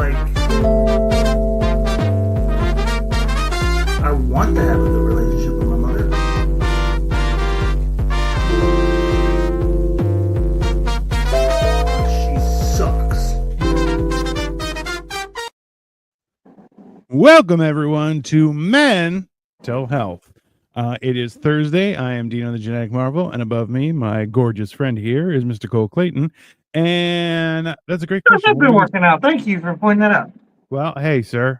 like I want to have a good relationship with my mother. She sucks. Welcome everyone to Mental Health. It is Thursday. I am Dino the Genetic Marvel, and above me, my gorgeous friend here is Mr. Cole Clayton. And that's a great question. I've been working out. Thank you for pointing that out. Well, hey, sir.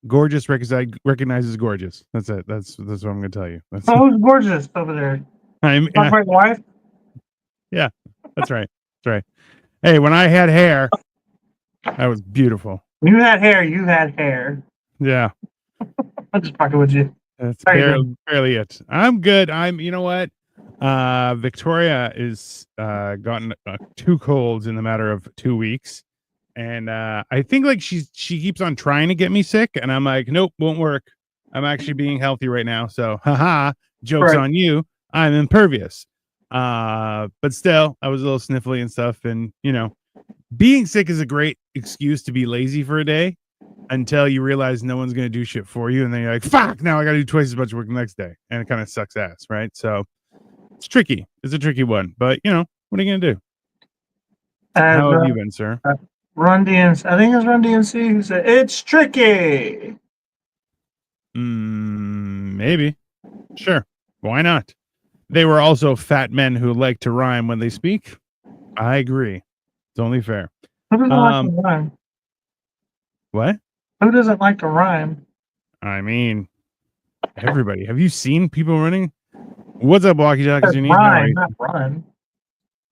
Gorgeous recognizes gorgeous. That's it. That's what I'm going to tell you. That's, Oh, who's gorgeous over there? I'm, My wife? yeah, that's right. That's right. Hey, when I had hair, that was beautiful. You had hair. You had hair. Yeah. I'm just fucking with you. That's How you barely it. I'm good. You know what? Victoria is gotten 2 colds in the matter of 2 weeks. And I think like she keeps on trying to get me sick, and I'm like, nope, won't work. I'm actually being healthy right now. So haha, joke's on you. I'm impervious. But still, I was a little sniffly and stuff. And you know, being sick is a great excuse to be lazy for a day until you realize no one's gonna do shit for you, and then you're like, fuck, now I gotta do twice as much work the next day. And it kind of sucks ass, right? So it's tricky. It's a tricky one. But you know, what are you gonna do? How have you been, sir? Run DMC. I think it's Run DMC who said it's tricky. Maybe. Sure. Why not? They were also fat men who like to rhyme when they speak. I agree. It's only fair. Who doesn't like to rhyme? What? Who doesn't like to rhyme? I mean, everybody. Have you seen people running? What's up, Walkie Talkies? You need rhyme, not run.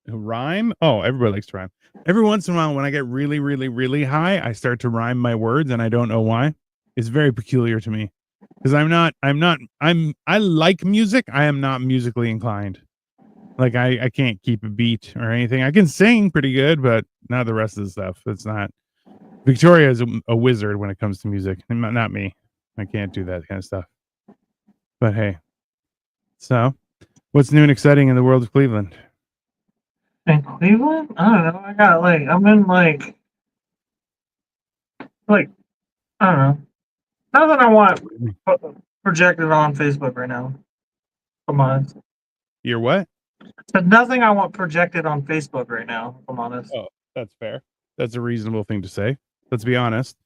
Rhyme? Oh, everybody likes to rhyme. Every once in a while, when I get really, really, really high, I start to rhyme my words, and I don't know why. It's very peculiar to me because I like music. I am not musically inclined. Like I can't keep a beat or anything. I can sing pretty good, but not the rest of the stuff. It's not. Victoria is a wizard when it comes to music, not me. I can't do that kind of stuff. But hey, so what's new and exciting in the world of Cleveland? In Cleveland? I don't know. I'm in like I don't know. Nothing I want projected on Facebook right now. Come on. You're what? But nothing I want projected on Facebook right now, if I'm honest. Oh, that's fair. That's a reasonable thing to say. Let's be honest.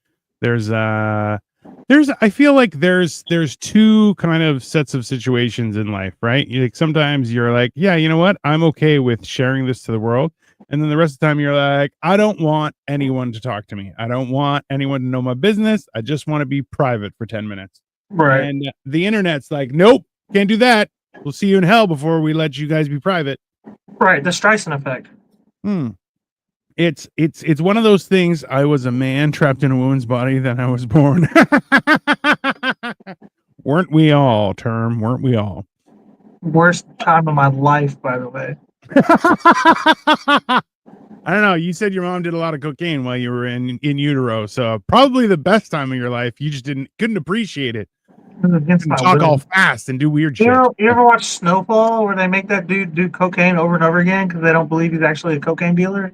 I feel like there's 2 kind of sets of situations in life, right? Like sometimes you're like, yeah, you know what? I'm okay with sharing this to the world. And then the rest of the time you're like, I don't want anyone to talk to me. I don't want anyone to know my business. I just want to be private for 10 minutes. Right. And the internet's like, nope, can't do that. We'll see you in hell before we let you guys be private. Right. The Streisand effect. It's one of those things. I was a man trapped in a woman's body. Then I was born. Weren't we all, Term? Weren't we all? Worst time of my life, by the way. I don't know. You said your mom did a lot of cocaine while you were in utero, so probably the best time of your life. You just couldn't appreciate it. Talk all fast and do weird shit. You ever watch Snowfall, where they make that dude do cocaine over and over again because they don't believe he's actually a cocaine dealer?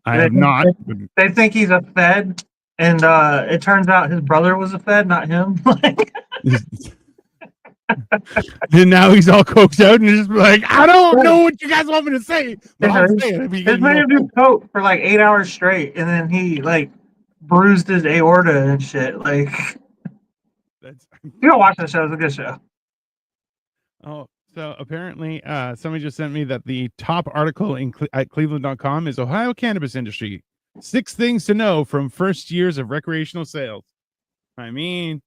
I have not. They think he's a Fed, and it turns out his brother was a Fed, not him. And now he's all coked out and just like, I don't know what you guys want me to say. But I'll say it. They made him do coke for like 8 hours straight, and then he like bruised his aorta and shit. Like, you don't watch the show; it's a good show. Oh. So apparently, somebody just sent me that the top article at Cleveland.com is Ohio cannabis industry. 6 things to know from first years of recreational sales. I mean,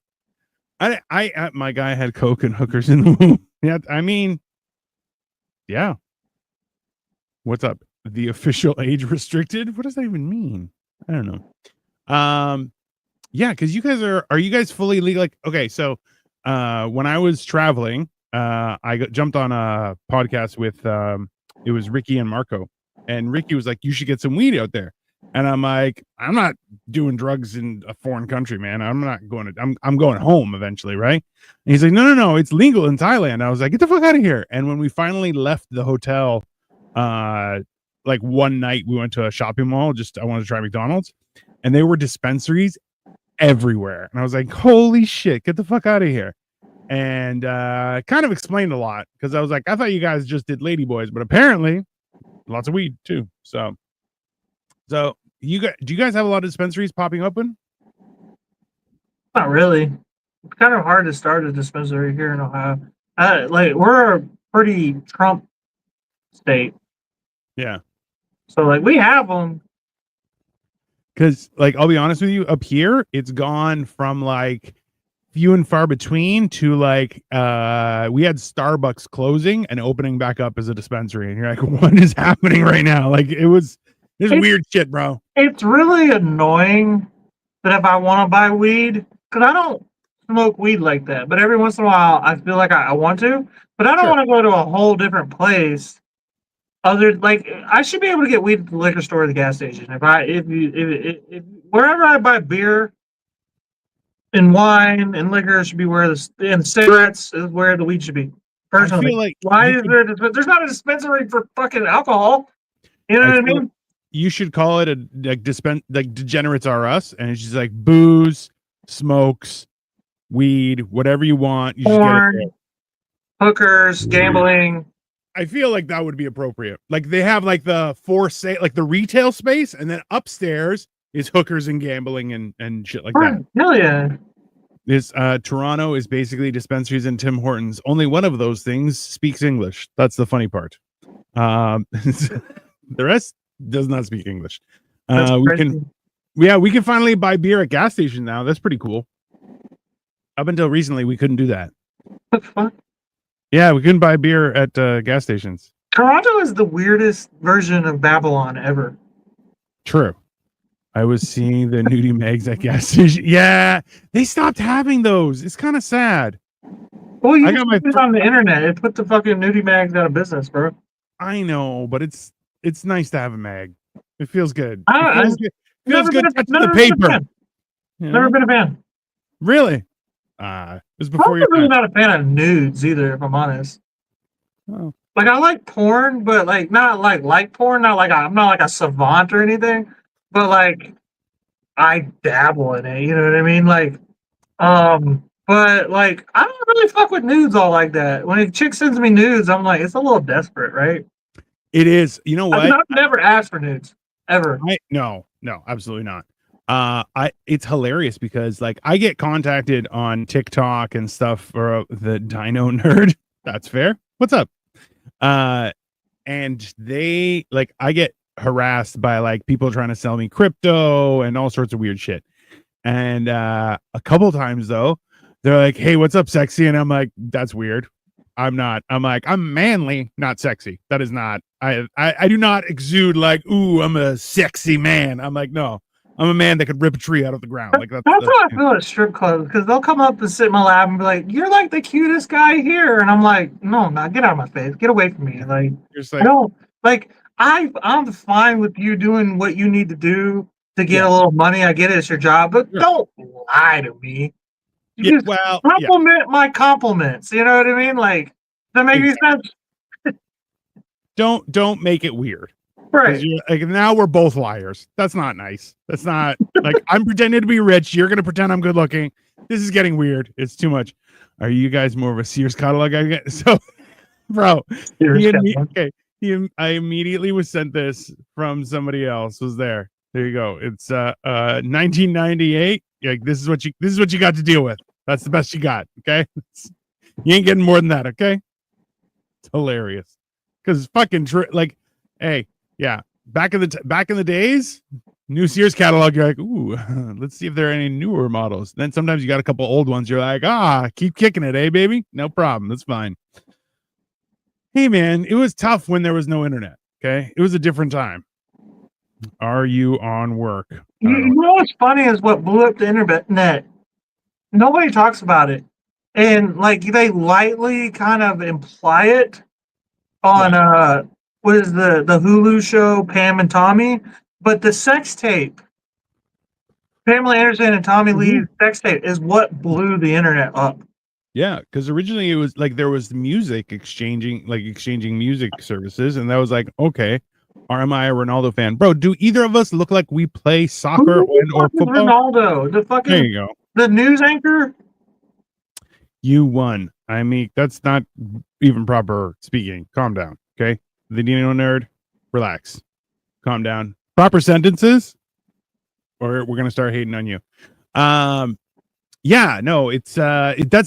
I my guy had coke and hookers in the womb. Yeah, I mean, yeah. What's up? The official age restricted? What does that even mean? I don't know. Yeah, because you guys are you guys fully legal? Like, okay, so when I was traveling. I jumped on a podcast with it was Ricky and Marco, and Ricky was like, you should get some weed out there, and I'm like, I'm not doing drugs in a foreign country, man. I'm not going to I'm going home eventually, right? And he's like, no, it's legal in Thailand. I was like, get the fuck out of here. And when we finally left the hotel like one night we went to a shopping mall. I wanted to try McDonald's, and there were dispensaries everywhere, and I was like, "Holy shit, get the fuck out of here!" And kind of explained a lot because I was like, "I thought you guys just did ladyboys, but apparently lots of weed too." So do you guys have a lot of dispensaries popping open? Not really. It's kind of hard to start a dispensary here in Ohio. Like we're a pretty Trump state, Yeah. so like we have them. Because, like, I'll be honest with you, up here, it's gone from like few and far between to like we had Starbucks closing and opening back up as a dispensary, and you're like, what is happening right now? Like, there's weird shit, bro. It's really annoying that if I want to buy weed, because I don't smoke weed like that, but every once in a while I feel like I want to, but I don't want to go to a whole different place. Like I should be able to get weed at the liquor store or the gas station. If wherever I buy beer and wine and liquor should be where and cigarettes is where the weed should be. Personally, I feel like why is there's not a dispensary for fucking alcohol? You know what I mean? You should call it a like Degenerates R Us, and it's just like booze, smokes, weed, whatever you want. You Porn, should get it. Hookers, gambling. I feel like that would be appropriate. Like they have like the like the retail space, and then upstairs is hookers and gambling and shit like that. Hell yeah. This Toronto is basically dispensaries and Tim Hortons. Only one of those things speaks English. That's the funny part. The rest does not speak English. We can finally buy beer at gas stations now. That's pretty cool. Up until recently, we couldn't do that. What the fuck? Yeah, we couldn't buy beer at gas stations. Toronto is the weirdest version of Babylon ever. True. I was seeing the nudie mags at gas station. Yeah, they stopped having those. It's kind of sad. Well, you got it on the internet. It put the fucking nudie mags out of business, bro. I know, but it's nice to have a mag. It feels good. It feels good touching the paper. Never been a fan. Really? It was before I'm really not a fan of nudes either, if I'm honest. Oh. Like I like porn, but like not like porn. Not like I'm not like a savant or anything. But like I dabble in it. You know what I mean? Like, but like I don't really fuck with nudes all like that. When a chick sends me nudes, I'm like, it's a little desperate, right? It is. You know what? I've never asked for nudes ever. No, absolutely not. It's hilarious because like I get contacted on TikTok and stuff for the Dino Nerd. That's fair. What's up? And they like I get harassed by like people trying to sell me crypto and all sorts of weird shit. And a couple times though, they're like, "Hey, what's up, sexy?" And I'm like, "That's weird. I'm not. I'm like, I'm manly, not sexy. That is not. I do not exude like, ooh, I'm a sexy man. I'm like, no, I'm a man that could rip a tree out of the ground. Like that's how I feel at strip clubs because they'll come up and sit in my lap and be like, "You're like the cutest guy here," and I'm like, "No, get out of my face. Get away from me." Like, I don't like. I'm fine with you doing what you need to do to get a little money. I get it, it's your job, but don't lie to me. Compliment my compliments. You know what I mean? Like, does that make any sense? Don't make it weird. Right. Like now we're both liars. That's not nice. That's not like I'm pretending to be rich. You're gonna pretend I'm good looking. This is getting weird. It's too much. Are you guys more of a Sears catalog? So, bro, I immediately was sent this from somebody else. Was there? There you go. It's 1998. Like this is what you got to deal with. That's the best you got. Okay, you ain't getting more than that. Okay, it's hilarious because fucking like, hey, yeah, back in the days, new Sears catalog. You're like, ooh, let's see if there are any newer models. Then sometimes you got a couple old ones. You're like, keep kicking it, eh, baby? No problem. That's fine. Hey, man, it was tough when there was no internet. Okay, it was a different time. Are you on work? You know what's funny is what blew up the internet. Nobody talks about it, and like they lightly kind of imply it on what is the Hulu show Pam and Tommy, but the sex tape, Pamela Anderson and Tommy Lee's sex tape is what blew the internet up. Yeah, because originally it was like there was music exchanging music services, and that was like, okay, Or am I a Ronaldo fan? Bro, do either of us look like we play soccer Who the or fuck is football? Ronaldo, the There fucking you go. the news anchor. You won. I mean, that's not even proper speaking. Calm down. Okay. The Dino nerd, relax. Calm down. Proper sentences, or we're gonna start hating on you. Yeah, no, that's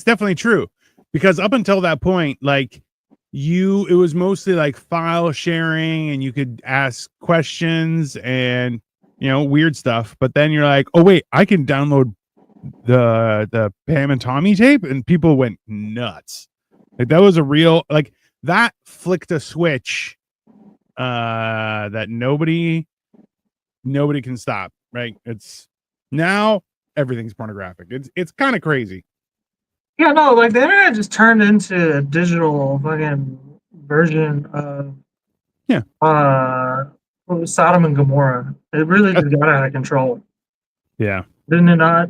definitely true. Because up until that point, like it was mostly like file sharing and you could ask questions and weird stuff. But then you're like, oh wait, I can download the Pam and Tommy tape, and people went nuts. Like that was a real, like, that flicked a switch that nobody can stop, right? It's now everything's pornographic. It's kind of crazy. Yeah, no, like the internet just turned into a digital fucking version of Yeah. Sodom and Gomorrah. It really just got out of control, Yeah. didn't it not?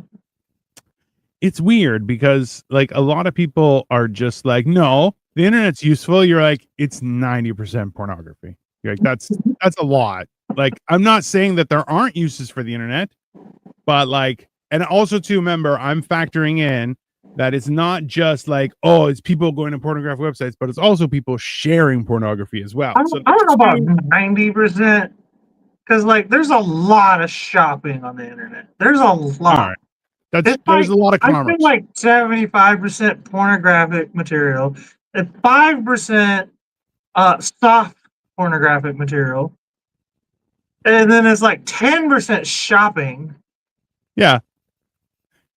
It's weird because like a lot of people are just like, no, the internet's useful. You're like, it's 90% pornography. You're like, that's a lot. Like, I'm not saying that there aren't uses for the internet, but like, and also to remember, I'm factoring in that it's not just like, oh, it's people going to pornographic websites, but it's also people sharing pornography as well. I So don't know about 90%, because like there's a lot of shopping on the internet. There's a lot. all right. There's a lot of I commerce. feel like 75% pornographic material and 5% soft pornographic material. And then it's like 10% shopping. Yeah.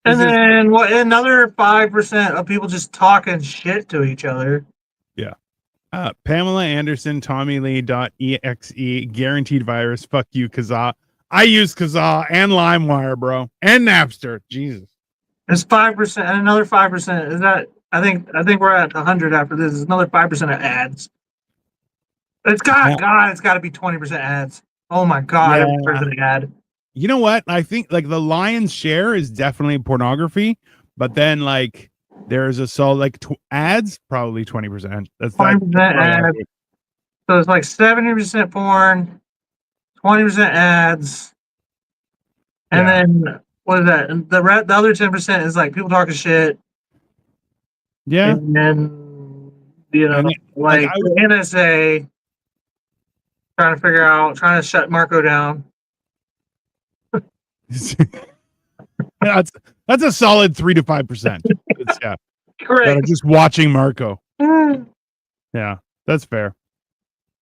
And then another 5% of people just talking shit to each other. Yeah. Pamela Anderson, TommyLee.exe, guaranteed virus. Fuck you, Kazaa. I use Kazaa and LimeWire, bro, and Napster. Jesus. It's 5%, and another 5%. Is that? I think we're at 100 after this. It's another 5% of ads. It's got to be 20% ads. Oh my god, Yeah. there's an ad. You know what? I think like the lion's share is definitely pornography, but then like there's a solid like ads, probably 20%. That's 20% ads. So it's like 70% porn, 20% ads, and then what is that? And the other 10% is like people talking shit. Yeah, and then like the NSA trying to shut Marco down. that's a solid 3 to 5%. Yeah, correct. That are just watching Marco. Yeah, that's fair.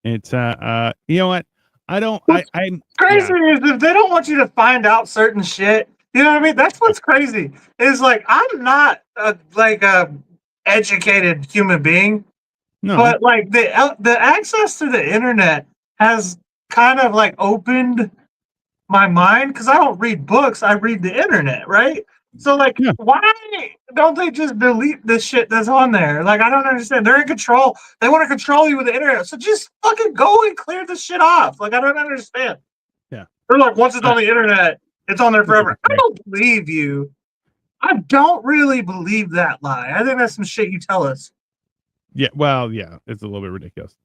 It's you know what? I'm crazy is if they don't want you to find out certain shit. You know what I mean? That's what's crazy. Is like I'm not a educated human being, but like the access to the internet has kind of like opened my mind because I don't read books, I read the internet, right? So like, why don't they just delete this shit that's on there? Like, I don't understand. They're in control. They want to control you with the internet. So just fucking go and clear this shit off. Like, I don't understand. Yeah. They're like, once it's on the internet, it's on there forever. I don't believe you. I don't really believe that lie. I think that's some shit you tell us. Yeah, well, yeah, it's a little bit ridiculous.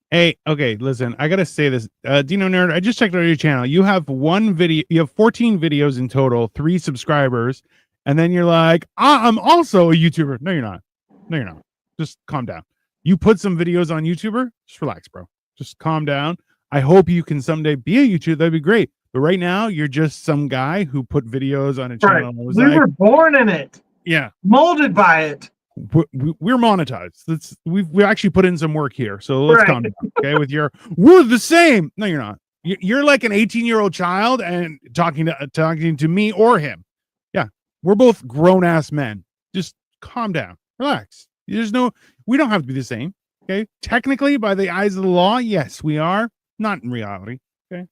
Hey, okay, listen, I gotta say this. Dino Nerd, I just checked out your channel. You have one video, you have 14 videos in total, 3 subscribers, and then you're like, I'm also a YouTuber. No, you're not. No, you're not. Just calm down. You put some videos on YouTuber, just relax, bro. Just calm down. I hope you can someday be a YouTuber. That'd be great. But right now, you're just some guy who put videos on a channel. Right. We were born in it. Yeah. Molded by it. We're monetized. We actually put in some work here, so let's calm down. Okay, with your we're the same. No, you're not. You're like an 18-year-old child and talking to me or him. Yeah, we're both grown ass men. Just calm down, relax. We don't have to be the same. Okay, technically, by the eyes of the law, yes, we are. Not in reality. Okay,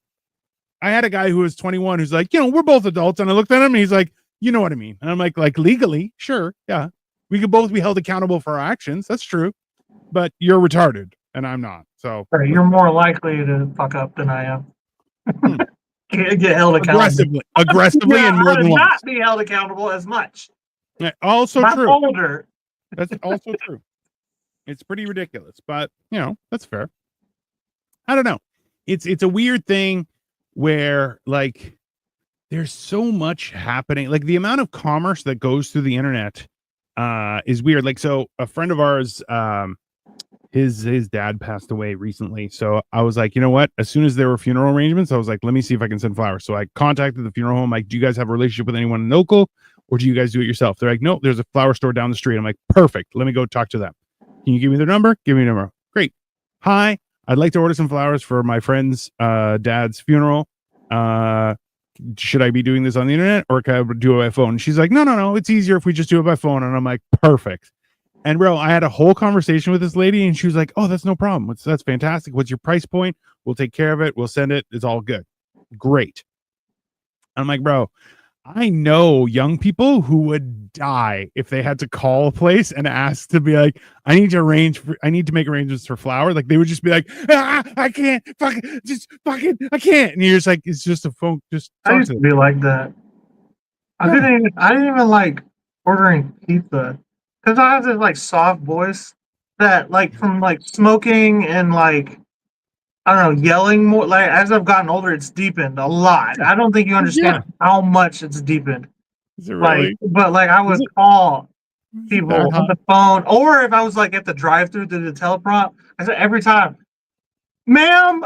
I had a guy who was 21 who's like, we're both adults, and I looked at him and he's like, you know what I mean? And I'm like legally, sure, yeah. We could both be held accountable for our actions. That's true. But you're retarded and I'm not. So you're more likely to fuck up than I am. Get held accountable. Aggressively and more than once. Not be held accountable as much. Yeah, also true. Older. That's also true. It's pretty ridiculous, but that's fair. I don't know. it's a weird thing where like there's so much happening. Like the amount of commerce that goes through the internet is weird. Like, so a friend of ours, his dad passed away recently. So I was like, you know what? As soon as there were funeral arrangements, I was like, let me see if I can send flowers. So I contacted the funeral home. Like, do you guys have a relationship with anyone local, or do you guys do it yourself? They're like, no, there's a flower store down the street. I'm like, perfect. Let me go talk to them. Can you give me their number? Give me a number. Great. Hi, I'd like to order some flowers for my friend's dad's funeral. Should I be doing this on the internet, or can I do it by phone? And she's like, no, it's easier if we just do it by phone. And I'm like, perfect. And bro, I had a whole conversation with this lady, and she was like, oh, that's no problem. That's fantastic. What's your price point? We'll take care of it. We'll send it. It's all good. Great. I'm like, bro, I know young people who would die if they had to call a place and ask to be like, I need to make arrangements for flower. Like they would just be like, I can't, I can't. And you're just like, it's just a phone. Just I talk used to to them. be like that. I Yeah. didn't even like ordering pizza because I have this like soft voice that like from like smoking and like I don't know yelling more. Like as I've gotten older, it's deepened a lot. I don't think you understand Yeah. how much it's deepened. Is it Like, really? but like I Is would it call that people on hot? the phone, or if I was like at the drive-through to the teleprompt, I said every time, "Ma'am,"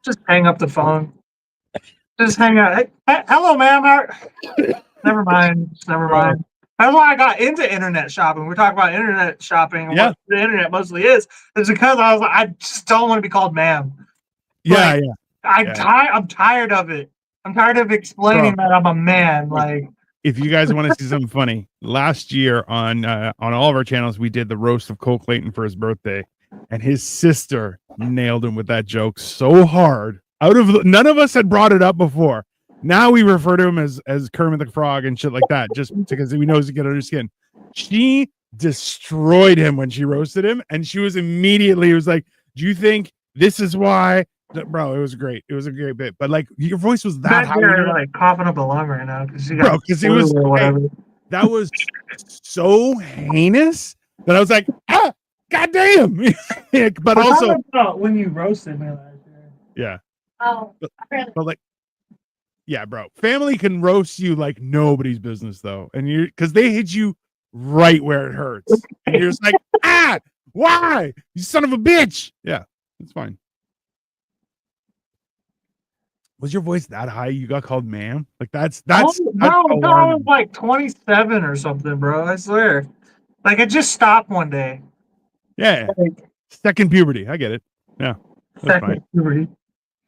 just hang up the phone. Just hang up. Hey, hello, ma'am. Never mind. Never Bro. mind. That's why I got into internet shopping. We're talking about internet shopping and Yeah. what the internet mostly is. It's because I was like, I just don't want to be called ma'am. Yeah. Like, Yeah. I'm tired of it. I'm tired of explaining Bro. that I'm a man. Like, If you guys want to see something funny, last year on all of our channels, we did the roast of Cole Clayton for his birthday, and his sister nailed him with that joke so hard. None of us had brought it up before. Now we refer to him as Kermit the Frog and shit like that, just because we knows to get under his skin. She destroyed him when she roasted him, and she was immediately was like, "Do you think this is why?" Bro, it was great. It was a great bit, but like your voice was that that high, you're like coughing up a lung right now because you bro, got because it was or whatever. that was so heinous that I was like, goddamn. But We're also, talking about when you roasted me last year. yeah, Oh, but like, yeah, bro, family can roast you like nobody's business though, and because they hit you right where it hurts, and you're just like, why, you son of a bitch? Yeah, it's fine. Was your voice that high? You got called ma'am? Like that's no, I was alarming. like 27 or something, bro. I swear. Like it just stopped one day. Yeah, Like, second puberty. I get it. Yeah, that's fine. second puberty.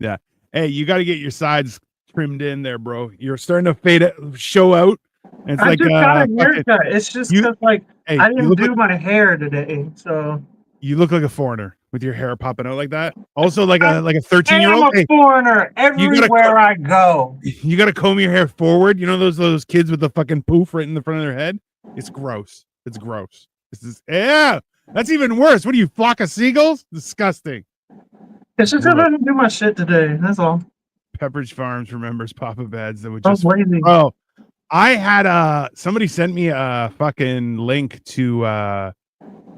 Yeah. Hey, you got to get your sides trimmed in there, bro. You're starting to fade it, show out. And it's I like just got a fucking, haircut. It's just you. because like Hey, I you didn't look do like my hair today, so you look like a foreigner with your hair popping out like that. Also, like a I 13-year-old. am a Hey, foreigner you gotta everywhere I go. you gotta comb your hair forward. You know those kids with the fucking poof right in the front of their head. It's gross. It's gross. This is That's even worse. What are you, flock of seagulls? Disgusting. It's just because I didn't do my shit today. That's all. Pepperidge Farms remembers Papa Beds that would I was just lazy. oh. I had somebody sent me a fucking link to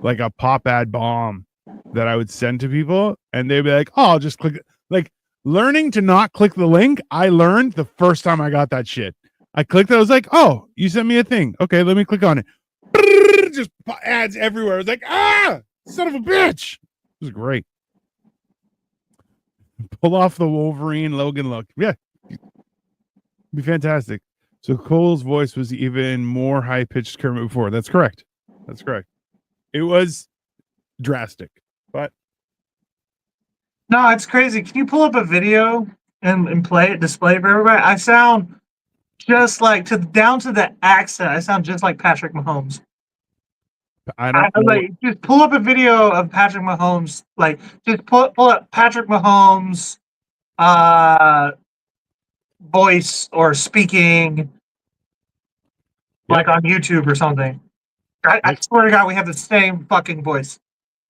like a pop ad bomb that I would send to people, and they'd be like, "Oh, I'll just click." Like learning to not click the link, I learned the first time I got that shit. I clicked it. I was like, "Oh, you sent me a thing. Okay, let me click on it." Just ads everywhere. I was like, son of a bitch. It was great. Pull off the Wolverine Logan look. Yeah, be fantastic. So Cole's voice was even more high pitched Kermit before. That's correct. That's correct. It was drastic, but No, it's crazy. Can you pull up a video and play it, display it for everybody? I sound just like down to the accent. I sound just like Patrick Mahomes. I don't know. Like just pull up a video of Patrick Mahomes. Like just pull up Patrick Mahomes voice or speaking like on YouTube or something. I swear to God, we have the same fucking voice.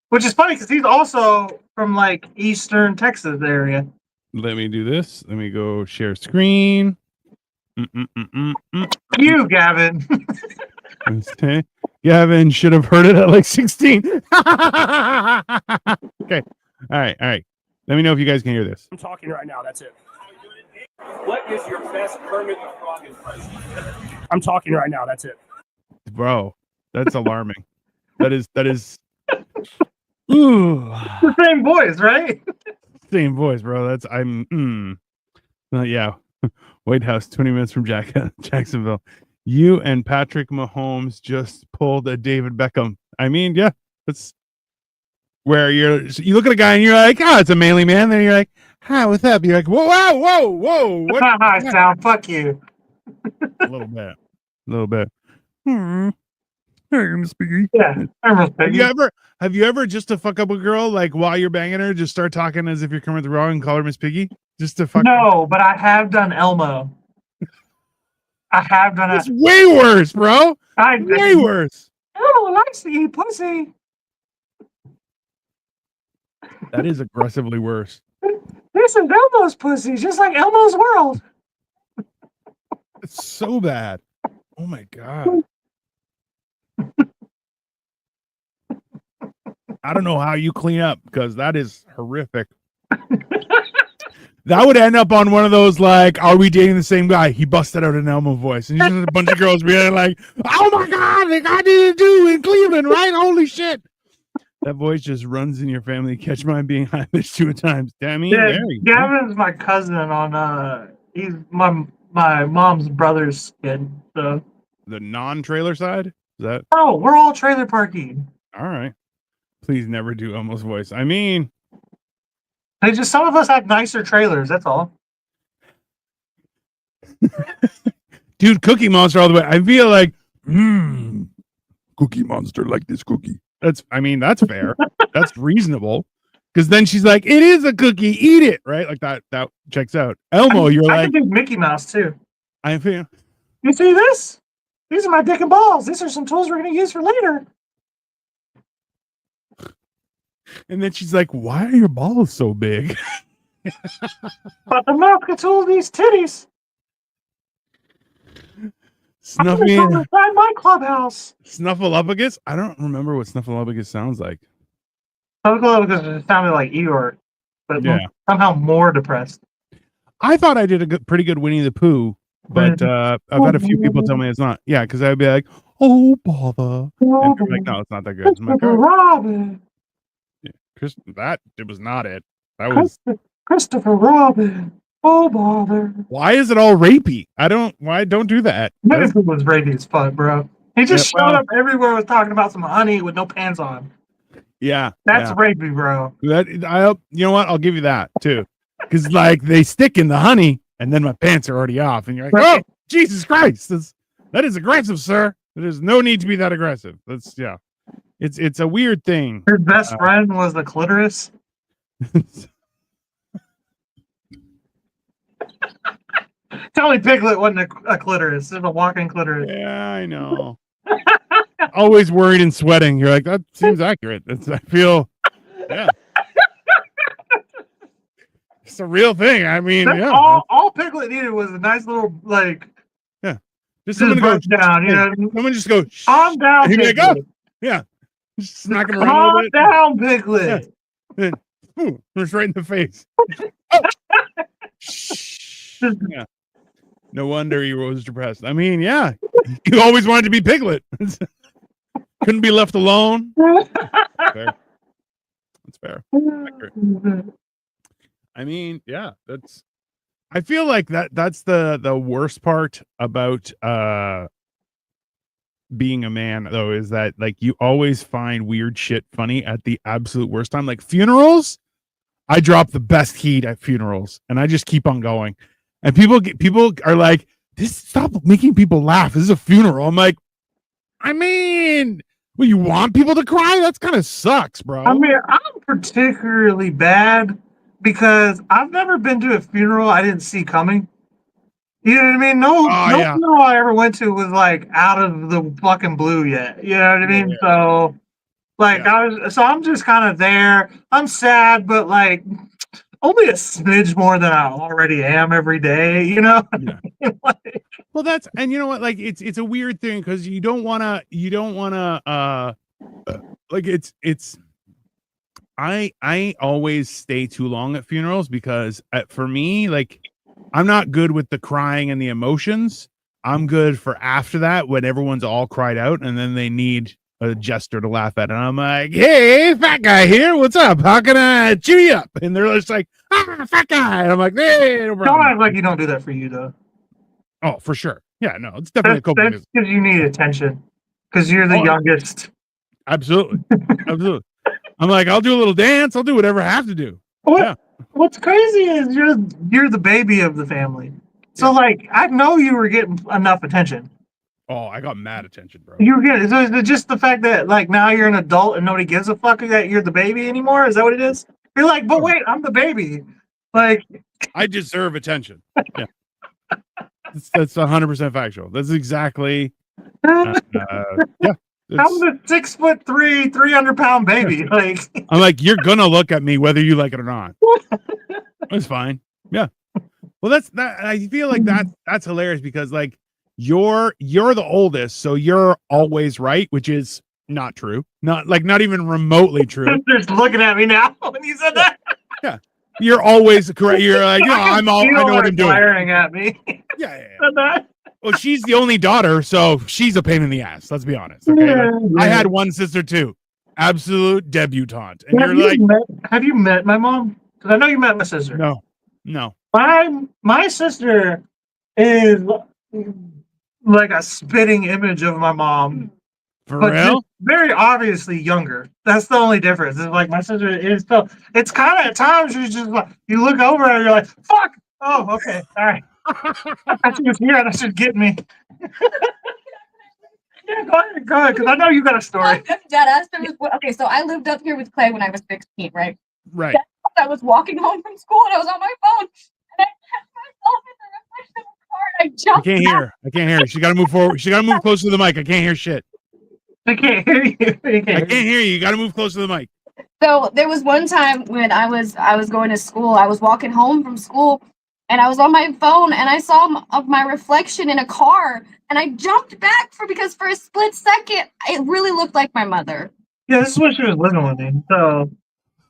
Which is funny because he's also from like Eastern Texas area. Let me do this. Let me go share screen. You, Gavin. Okay. Gavin should have heard it at like 16. Okay. All right. Let me know if you guys can hear this. I'm talking right now. That's it. What is your best Kermit the Frog impression? I'm talking right now. That's it. Bro, that's alarming. That is ooh, The same voice, right? same voice, bro. That's yeah. White House, 20 minutes from Jacksonville. You and Patrick Mahomes just pulled a David Beckham. I mean, yeah, that's where you look at a guy and you're like, oh, it's a manly man. Then you're like, hi, what's up? You're like, whoa. What? Hi, Sal. Fuck you. A little bit. Hey, Miss Piggy. Yeah, I remember Have you ever just to fuck up a girl, like while you're banging her, just start talking as if you're coming with the wrong and call her Miss Piggy? Just to fuck. No, but I have done Elmo. I have done It's it. way worse, bro. Way worse. Elmo likes to eat pussy. That is aggressively worse. This is Elmo's pussy, just like Elmo's world. It's so bad. Oh my god. I don't know how you clean up because that is horrific. That would end up on one of those like, are we dating the same guy? He busted out an Elmo voice, and just a bunch of girls being like, "Oh my god, the guy did it too in Cleveland, right? Holy shit!" That voice just runs in your family. Catch mine being high pitched 2 times. Damn me, Yeah, there you go. Gavin's my cousin on he's my mom's brother's kid. So The non-trailer side. Is that oh, we're all trailer parking. all right? Please never do Elmo's voice. I mean, They just some of us have nicer trailers. That's all. dude, Cookie Monster all the way. I feel like, Cookie Monster like this cookie. That's fair. That's reasonable. Because then she's like, it is a cookie, eat it, right? Like that checks out. Elmo, you're I like, can do Mickey Mouse too. I feel. You see this? These are my dick and balls. These are some tools we're going to use for later. And then she's like, why are your balls so big? But the milk gets all these titties. I'm gonna Snuffy, go inside my clubhouse. Snuffleupagus? I don't remember what Snuffleupagus sounds like. I'm glad because it sounded like Eeyore, but Yeah. somehow more depressed. I thought I did a pretty good Winnie the Pooh, but I've had a few people tell me it's not. Yeah, because I'd be like, oh, bother. And they're like, no, it's not that good. I'm like, Christopher "Oh, Robin. it was not it. That was. Christopher Robin. Oh, bother. Why is it all rapey? Don't do that. This was rapey as fuck, bro. He just Yeah, showed up everywhere was talking about some honey with no pants on. Yeah. That's yeah. rapey, bro. You know what? I'll give you that too. Because like they stick in the honey and then my pants are already off. And you're like, Right. oh, Jesus Christ. That is aggressive, sir. There's no need to be that aggressive. Yeah. It's a weird thing. Your best friend was the clitoris. Tell me Piglet wasn't a clitoris. It's a walking clitoris. Yeah, I know. Always worried and sweating. You're like, that seems accurate. I feel, yeah. It's a real thing. I mean, That's yeah. all Piglet needed was a nice little like Just someone to go down. You know, someone just go. calm down, He'd be like, Piglet. oh, yeah. Just smack him around a Calm little bit. down, Piglet. Ooh, just right in the face. Oh. Shh. Yeah. No wonder he was depressed. I mean, yeah. You always wanted to be Piglet. Couldn't be left alone. Fair. That's fair. I mean, yeah, I feel like that's the worst part about being a man though, is that like you always find weird shit funny at the absolute worst time. Like funerals, I drop the best heat at funerals and I just keep on going. And people are like, stop making people laugh. This is a funeral. I'm like, I mean, well, you want people to cry? That's kind of sucks, bro. I mean, I'm particularly bad because I've never been to a funeral I didn't see coming. You know what I mean? No yeah. funeral I ever went to was like out of the fucking blue yet. You know what I mean? Yeah. So, like, Yeah. I'm just kind of there. I'm sad, but like, only a smidge more than I already am every day. You know? Yeah. Well, and you know what? Like, it's a weird thing because you don't want to like it's I always stay too long at funerals because for me, like, I'm not good with the crying and the emotions. I'm good for after that when everyone's all cried out and then they need a jester to laugh at. And I'm like, hey, fat guy here. What's up? How can I cheer you up? And they're just like, fat guy. And I'm like, hey, no Don't problem. act like you don't do that for you though. Oh, for sure. Yeah, no, it's definitely a That's coping mechanism. because you need attention. Because you're the Oh, youngest. Absolutely. Absolutely. I'm like, I'll do a little dance. I'll do whatever I have to do. What's crazy is you're the baby of the family. So like I know you were getting enough attention. Oh, I got mad attention, bro. You were getting so it's just the fact that like now you're an adult and nobody gives a fuck that you're the baby anymore. Is that what it is? You're like, but wait, I'm the baby. Like I deserve attention. Yeah. That's 100% factual. That's exactly yeah. I'm the 6'3", 300-pound baby. Like I'm like, you're gonna look at me whether you like it or not. That's fine. Yeah. Well, that's that. I feel like that's hilarious because like you're the oldest, so you're always right, which is not true. Not even remotely true. just looking at me now when you said that. Yeah. You're always correct. You're like, I know what I'm doing. Firing at me. Yeah. Said that. Well, she's the only daughter, so she's a pain in the ass. Let's be honest. Okay. Yeah, I yeah. had one sister too. Absolute debutante. And Have you're like, have you met my mom? Because I know you met my sister. no. My sister is like a spitting image of my mom. For But real? just very obviously younger. That's the only difference. It's like my sister is still. It's kind of at times you're just like you look over and you're like, "Fuck! Oh, okay, all right." I thought she was here. That should get me. Yeah, go ahead, because I know you got a story. Dad, okay, so I lived up here with Clay when I was 16, right? Right. I was walking home from school and I was on my phone and I kept myself in the reflection of the car and I jumped. I can't hear her. She got to move forward. She got to move closer to the mic. I can't hear shit. I can't hear you. I can't hear you. You got to move closer to the mic. So there was one time when I was going to school. I was walking home from school and I was on my phone and I saw my reflection in a car and I jumped back because for a split second it really looked like my mother. Yeah, this is when she was living with me. So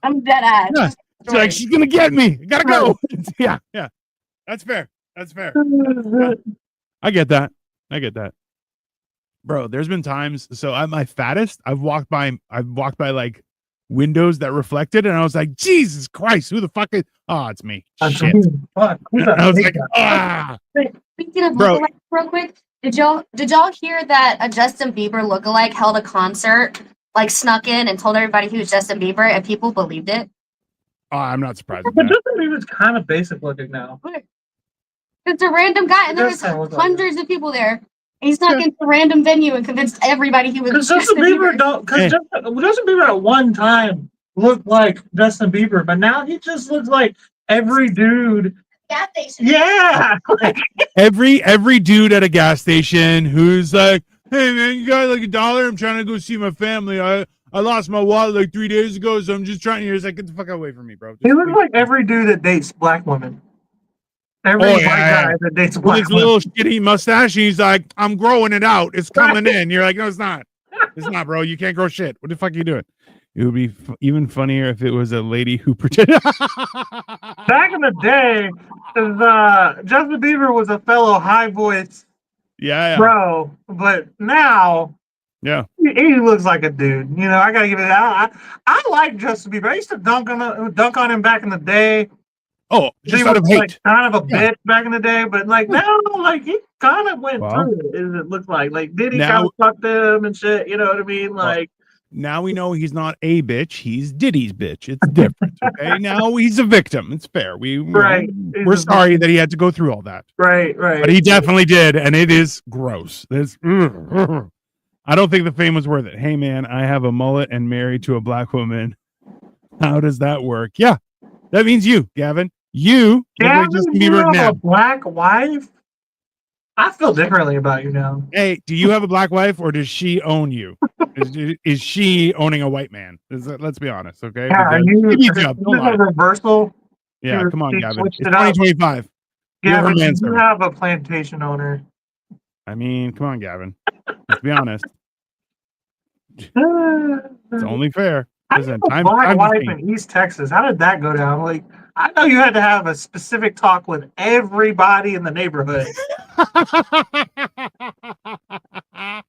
I'm dead ass. Yeah. It's like she's gonna get me. I gotta go. Yeah. That's fair. I get that. Bro, there's been times. So at my fattest, I've walked by like windows that reflected, and I was like, Jesus Christ, who the fuck is? Oh, it's me. Shit. Fuck. And I was like, ah. Speaking of Bro. lookalikes, real quick, did y'all hear that a Justin Bieber lookalike held a concert, like snuck in and told everybody he was Justin Bieber, and people believed it? Oh, I'm not surprised. But Justin Bieber's kind of basic looking now. It's a random guy, and there was hundreds of people there. And he snuck into a random venue and convinced everybody he was Because Justin Bieber Justin Bieber at one time looked like Justin Bieber, but now he just looks like every dude. Gas station. Yeah. Every dude at a gas station who's like, hey man, you got like $1? I'm trying to go see my family. I lost my wallet like 3 days ago, so I'm just trying to. He's like, get the fuck away from me, bro. He looks like every dude that dates black women. Every white guy that dates with black his women. little shitty mustache, he's like, I'm growing it out. It's coming in. You're like, no, it's not. It's not, bro. You can't grow shit. What the fuck are you doing? It would be even funnier if it was a lady who pretended. Back in the day, Justin Bieber was a fellow high voice bro, but now he looks like a dude. You know, I gotta give it out. I like Justin Bieber. I used to dunk on him back in the day. Oh, just he out was of hate. like kind of a bitch back in the day, but like now, like he kind of went through it. As it looks like Diddy kind of fucked him and shit. You know what I mean? Like now we know he's not a bitch. He's Diddy's bitch. It's different. Okay, now he's a victim. It's fair. We're sorry that he had to go through all that. Right. But he definitely did, and it is gross. I don't think the fame was worth it. Hey man, I have a mullet and married to a black woman. How does that work? Yeah, that means you, Gavin. You have a black wife? I feel differently about you now. Hey, do you have a black wife or does she own you? Is she owning a white man? Let's be honest, okay? Yeah, is this a reversal? Yeah, come on, Gavin. It's 2025. Gavin, you have a plantation owner. I mean, come on, Gavin. Let's be honest. It's only fair. How did Listen, you time- black time to wife change. in East Texas? How did that go down? Like, I know you had to have a specific talk with everybody in the neighborhood.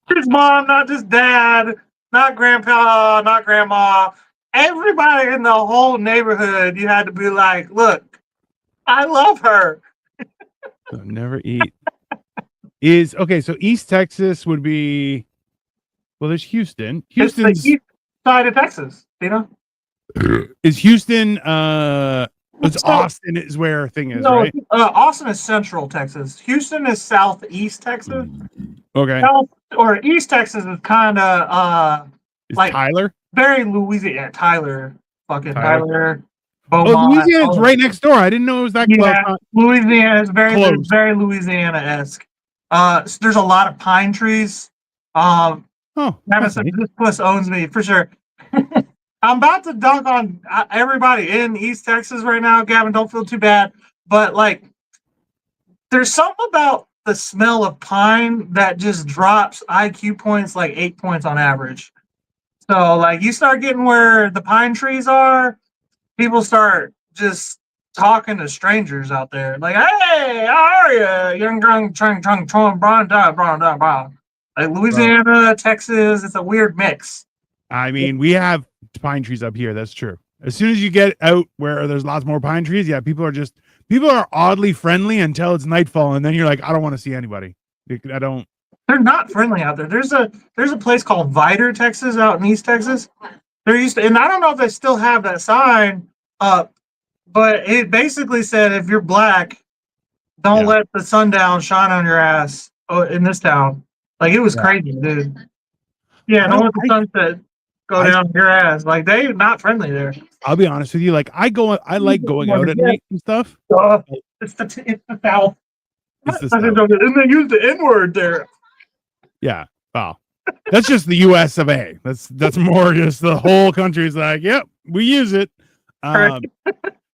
His mom, not just dad, not grandpa, not grandma. Everybody in the whole neighborhood, you had to be like, look, I love her. So never eat. Is okay. So East Texas would be. Well, there's Houston. It's the Houston's east side of Texas, you know? is Houston. It's So- Austin is where our thing is, No, right? Austin is central Texas. Houston is southeast Texas. Okay. South or East Texas is kind of Is like- Tyler? very Louisiana. Yeah, Tyler, fucking Tyler. Tyler. Oh, Beaumont, Louisiana's all right next door. I didn't know it was that Yeah. close. Louisiana is very Close. very Louisiana-esque. So there's a lot of pine trees. Oh, Travis, okay. this plus owns me for sure. I'm about to dunk on everybody in East Texas right now. Gavin, don't feel too bad. But like, there's something about the smell of pine that just drops IQ points like 8 points on average. So like, you start getting where the pine trees are, people start just talking to strangers out there. Like, hey, how are you? Young like Louisiana, Texas, it's a weird mix. I mean, we have pine trees up here. That's true. As soon as you get out where there's lots more pine trees, yeah, people are oddly friendly until it's nightfall, and then you're like, I don't want to see anybody. I don't. They're not friendly out there. There's a place called Vidor, Texas, out in East Texas. There used to, and I don't know if they still have that sign up, but it basically said if you're black, don't Yeah. let the sundown shine on your ass in this town. Like, it was Yeah. crazy, dude. Yeah, don't let the sunset go I- down your ass. Like, they not friendly there. I'll be honest with you. Like I like going out at night and stuff. It's the South. It's the And South. they use the N-word there. Yeah. Wow. That's just the US of A. That's more just the whole country's like, yep, we use it.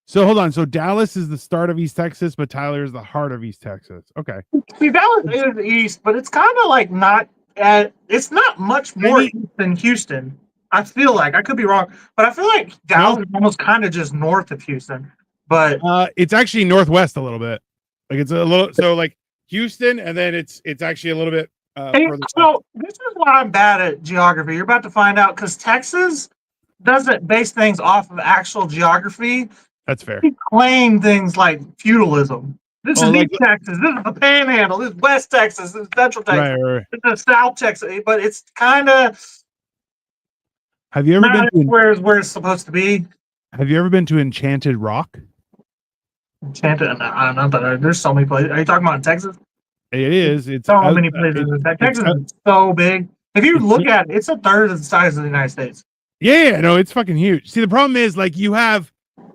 So hold on. So Dallas is the start of East Texas, but Tyler is the heart of East Texas. Okay. See, Dallas is east, but it's kind of like not. It's not much more Maybe- east than Houston. I feel like I could be wrong, but I feel like Dallas is almost kind of just north of Houston. But It's actually northwest a little bit. Like it's a little so like Houston, and then it's actually a little bit hey, further south. so this is why I'm bad at geography. You're about to find out because Texas doesn't base things off of actual geography. That's fair. We claim things like feudalism. This Oh, is like- East Texas. This is the Panhandle. This is West Texas. This is Central Texas. Right. This is South Texas. But it's kind of Have you ever not been to where it's supposed to be. Have you ever been to Enchanted Rock? Enchanted. I don't know, but there's so many places. Are you talking about Texas? It is. It's So out- many places. Texas out- is so big. If you it's- look at it, it's a third of the size of the United States. Yeah, no, it's fucking huge. See, the problem is like you have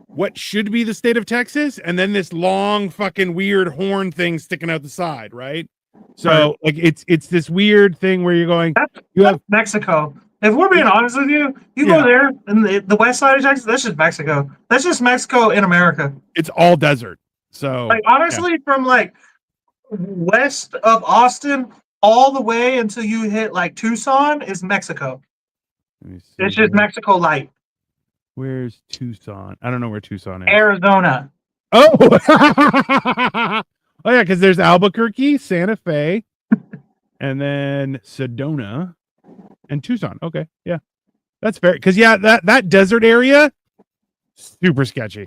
what should be the state of Texas, and then this long fucking weird horn thing sticking out the side, right? So like it's this weird thing where you're going, you have Mexico. If we're being honest with you, you Yeah. go there in the west side of Texas, that's just Mexico. That's just Mexico in America. it's all desert. So Like, honestly, from like west of Austin all the way until you hit like Tucson is Mexico. let me see It's just here. Mexico light. Where's Tucson? I don't know where Tucson is. Arizona. Oh, oh yeah, because there's Albuquerque, Santa Fe, and then Sedona and Tucson. Okay, yeah, that's fair. Because yeah, that desert area, super sketchy.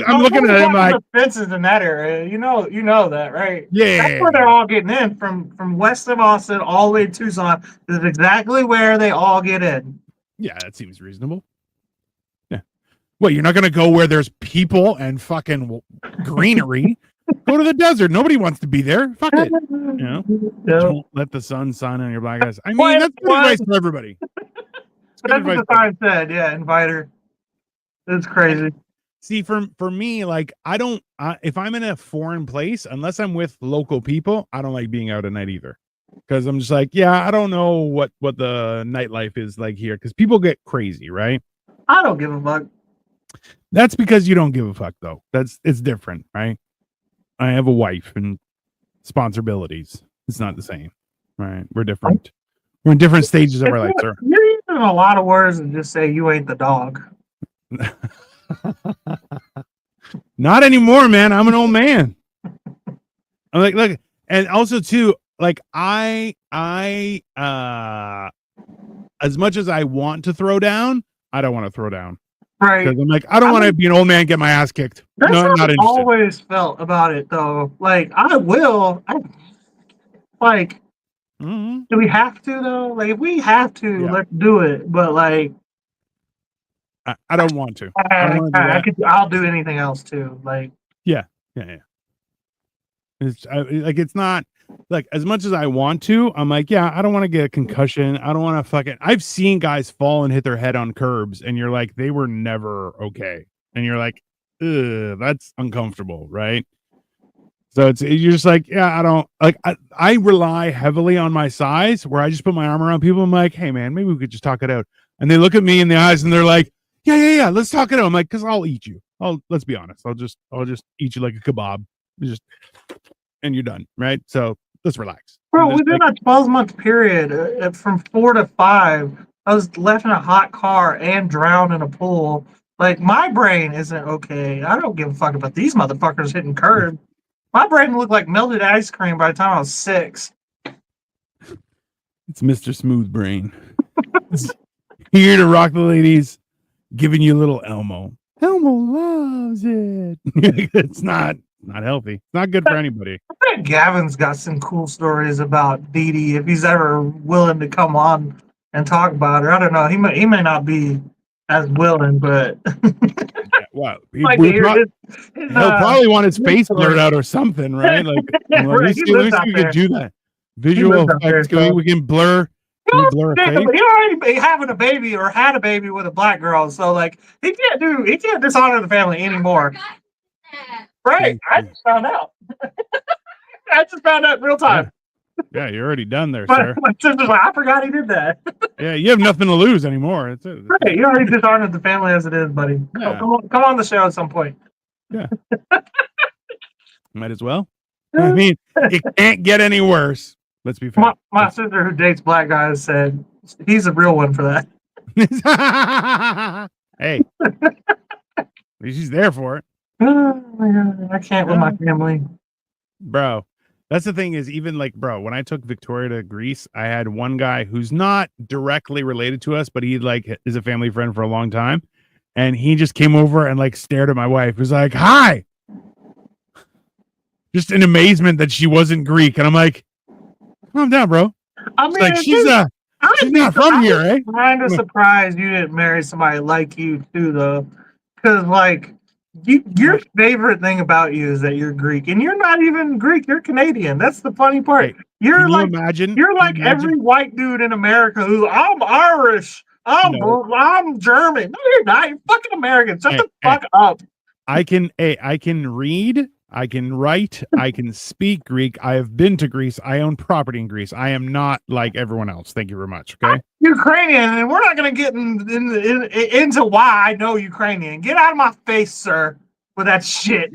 I'm looking at it, I'm like, the fences in that area. You know that, right? yeah, That's where they're all getting in from west of Austin all the way to Tucson. This is exactly where they all get in. yeah, that seems reasonable. Yeah, well, you're not gonna go where there's people and fucking greenery. Go to the desert. Nobody wants to be there. Fuck it. know? Yeah. Don't let the sun shine on your black eyes. I mean, What? that's good What? advice for everybody. But that's what the sign said. Yeah, inviter. It's crazy. See, for me, like I don't. If I'm in a foreign place, unless I'm with local people, I don't like being out at night either. Because I'm just like, yeah, I don't know what the nightlife is like here. Because people get crazy, right? I don't give a fuck. That's because you don't give a fuck, though. It's different, right? I have a wife and responsibilities. It's not the same, right? We're different. We're in different stages of our life, sir. You're using a lot of words to just say you ain't the dog. Not anymore, man. I'm an old man. I'm like, look, and also too, like I as much as I want to throw down, I don't want to throw down. Right. Because I'm like, I don't want to be an old man and get my ass kicked. That's No, how I'm not I've interested. always felt about it, though. Like, like, Mhm. do we have to, though? Like, if we have to, Yeah. let's do it. But, like, I don't want to. I don't wanna do that. I'll do anything else, too. Like, Yeah. It's not like as much as I want to. I'm like, yeah, I don't want to get a concussion. I don't want to fucking. I've seen guys fall and hit their head on curbs, and you're like, they were never okay, and you're like, ugh, that's uncomfortable, right? So you're just like, yeah, I don't like. I rely heavily on my size, where I just put my arm around people. I'm like, hey man, maybe we could just talk it out, and they look at me in the eyes, and they're like, yeah, let's talk it out. I'm like, because I'll eat you. Let's be honest. I'll just eat you like a kebab. And you're done, right? So let's relax. bro, And just, within like, a 12-month period, from 4 to 5, I was left in a hot car and drowned in a pool. Like, my brain isn't okay. I don't give a fuck about these motherfuckers hitting curb. My brain looked like melted ice cream by the time I was 6. it's Mr. Smooth Brain. Here to rock the ladies, giving you a little Elmo. Elmo loves it. It's not healthy. It's not good for anybody. I bet Gavin's got some cool stories about Dee Dee if he's ever willing to come on and talk about her. I don't know. He may not be as willing, but Yeah, well, like to hear he'll probably want his face blurred out or something, right? Like, let Right, me he see lives if out we can there. do that. Visual lives out there, effects. We can blur. Can we blur a Yeah, face? but he already having a baby or had a baby with a black girl, so like he can't dishonor the family anymore. Right? I just found out. I just found out in real time. Yeah, you're already done there, sir. My sister's like, I forgot he did that. Yeah, you have nothing to lose anymore. It's it. Right, you already dishonored the family as it is, buddy. Yeah. Come on the show at some point. Might as well. I mean, it can't get any worse. Let's be fair. My sister who dates black guys said he's a real one for that. Hey, at least she's there for it, Oh my God, I can't with my family. bro. That's the thing is, even like, bro, when I took Victoria to Greece, I had one guy who's not directly related to us, but he like is a family friend for a long time, and he just came over and like stared at my wife. He was like, "Hi," just in amazement that she wasn't Greek, and I'm like, "Calm down, bro." I mean, Like she's not from here, eh? I'm kind of surprised you didn't marry somebody like you too, though, because like your favorite thing about you is that you're Greek, and you're not even Greek. You're Canadian. That's the funny part. Hey, You're Can like you imagine? you're like Can you imagine? every white dude in America who I'm Irish. No. I'm German. No, you're not. You're fucking American. Shut Hey, the fuck up. I can read, I can write, I can speak Greek. I have been to Greece. I own property in Greece. I am not like everyone else. Thank you very much. Okay. Ukrainian, and we're not going to get into why I know Ukrainian. Get out of my face, sir, with that shit.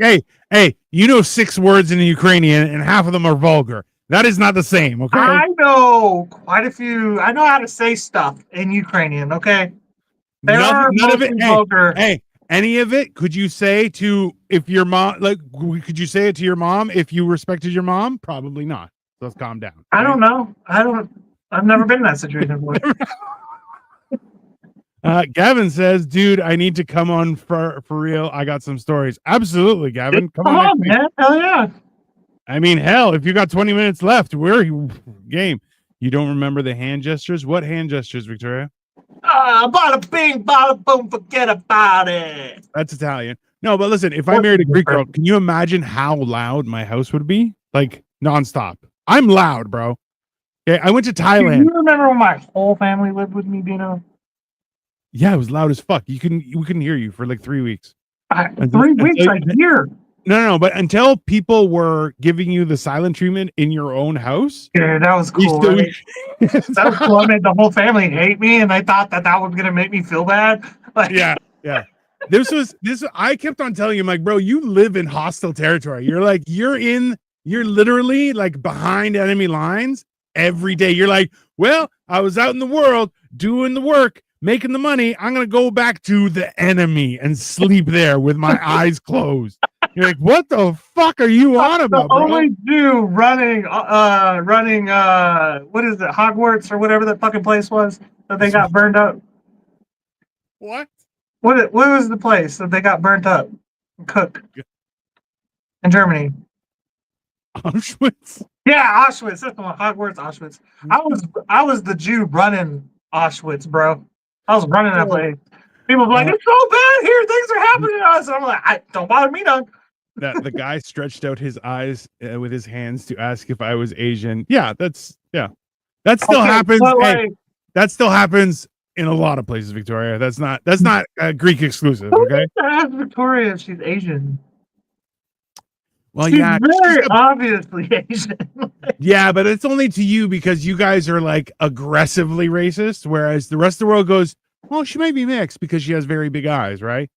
Hey, you know 6 words in Ukrainian and half of them are vulgar. That is not the same. Okay. I know quite a few. I know how to say stuff in Ukrainian. Okay, they are None of it. mostly vulgar. Hey, any of it? Could you say to if your mom like? Could you say it to your mom if you respected your mom? Probably not. So let's calm down. I don't know. I've never been in that situation before. Gavin says, "Dude, I need to come on for real. I got some stories." Absolutely, Gavin. Come Come on, on, man. Hell yeah. I mean, hell, if you got 20 minutes left, we're game. You don't remember the hand gestures? What hand gestures, Victoria? Bada bing, bada boom, forget about it. That's Italian. No, but listen, if I married a Greek girl, can you imagine how loud my house would be? Like nonstop. I'm loud, bro. Okay, I went to Do Thailand. you remember when my whole family lived with me, Dino? Yeah, it was loud as fuck. We couldn't hear you for like 3 weeks. 3 weeks a year. No, but until people were giving you the silent treatment in your own house, Yeah, that was we cool. still- Right? That was cool. I made the whole family hate me, and they thought that was gonna make me feel bad. Like, yeah. This. I kept on telling him, like, bro, you live in hostile territory. You're literally like behind enemy lines, every day. You're like, well, I was out in the world doing the work, making the money. I'm going to go back to the enemy and sleep there with my eyes closed. You're like, what the fuck are you on about, The bro? only Jew running, what is it, Hogwarts or whatever that fucking place was that they got burned up. What? What was the place that they got burnt up and cooked in Germany? Auschwitz? Yeah, Auschwitz. That's the one. Hogwarts, Auschwitz. I was the Jew running Auschwitz, bro. I was running that place. People were like, it's so bad here. Things are happening to us. And I'm like, don't bother me, dog. That the guy stretched out his eyes with his hands to ask if I was Asian. Yeah, that still Okay, happens. but, Hey, like, that still happens in a lot of places, Victoria. That's not Greek exclusive. Okay. ask Victoria if she's Asian. Well, She's yeah, very obviously Asian. yeah, but it's only to you because you guys are like aggressively racist, whereas the rest of the world goes, well, she might be mixed because she has very big eyes, right?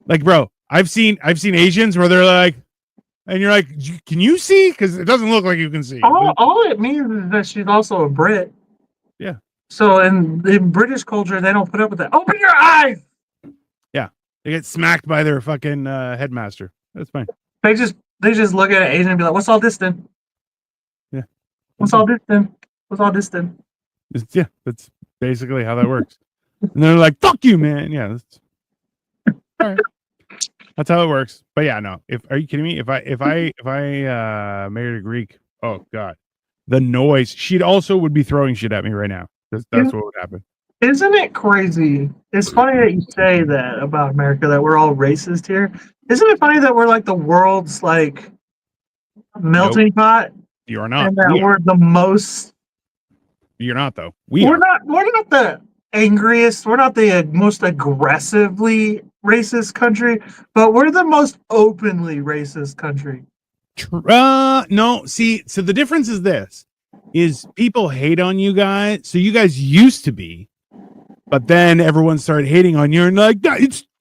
Like, bro, I've seen Asians where they're like, and you're like, can you see? Because it doesn't look like you can see. All it means is that she's also a Brit. Yeah. So in British culture, they don't put up with that. Open your eyes. They get smacked by their fucking headmaster. That's fine. They just look at an Asian and be like, "What's all this then? Yeah. What's all this then? What's all this then?" Yeah, that's basically how that works. And they're like, "Fuck you, man." Yeah, that's all right. That's how it works. But yeah, no. Are you kidding me? If I married a Greek, oh god, the noise. She'd also would be throwing shit at me right now. That's what would happen. Isn't it crazy? It's funny that you say that about America, that we're all racist here. Isn't it funny that we're like the world's like melting pot, You are not. and that We are. we're the most? You're not though. We We're are. not. We're not the angriest. We're not the most aggressively racist country, but we're the most openly racist country. No. See, so the difference is this: is people hate on you guys. So you guys used to be, but then everyone started hating on you, and like,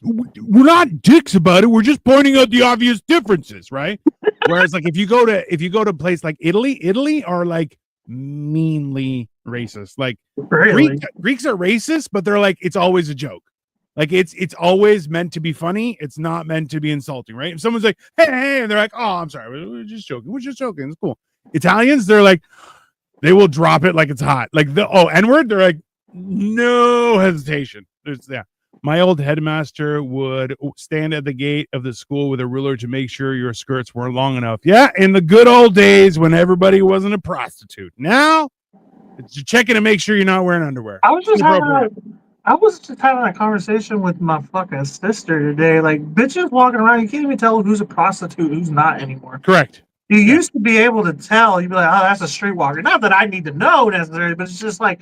we're not dicks about it. We're just pointing out the obvious differences, right? Whereas, like, if you go to a place like Italy are like meanly racist. Like, Really? Greeks are racist, but they're like, it's always a joke. Like, it's always meant to be funny. It's not meant to be insulting, right? If someone's like, hey, and they're like, oh, I'm sorry, we're just joking. We're just joking. It's cool. Italians, they're like, they will drop it like it's hot. Like N-word, they're like, no hesitation. My old headmaster would stand at the gate of the school with a ruler to make sure your skirts weren't long enough. Yeah, in the good old days when everybody wasn't a prostitute. Now, it's checking to make sure you're not wearing underwear. I was just having a conversation with my fucking sister today. Like, bitches walking around, you can't even tell who's a prostitute, who's not anymore. Correct. You used to be able to tell. You'd be like, oh, that's a streetwalker. Not that I need to know necessarily, but it's just like,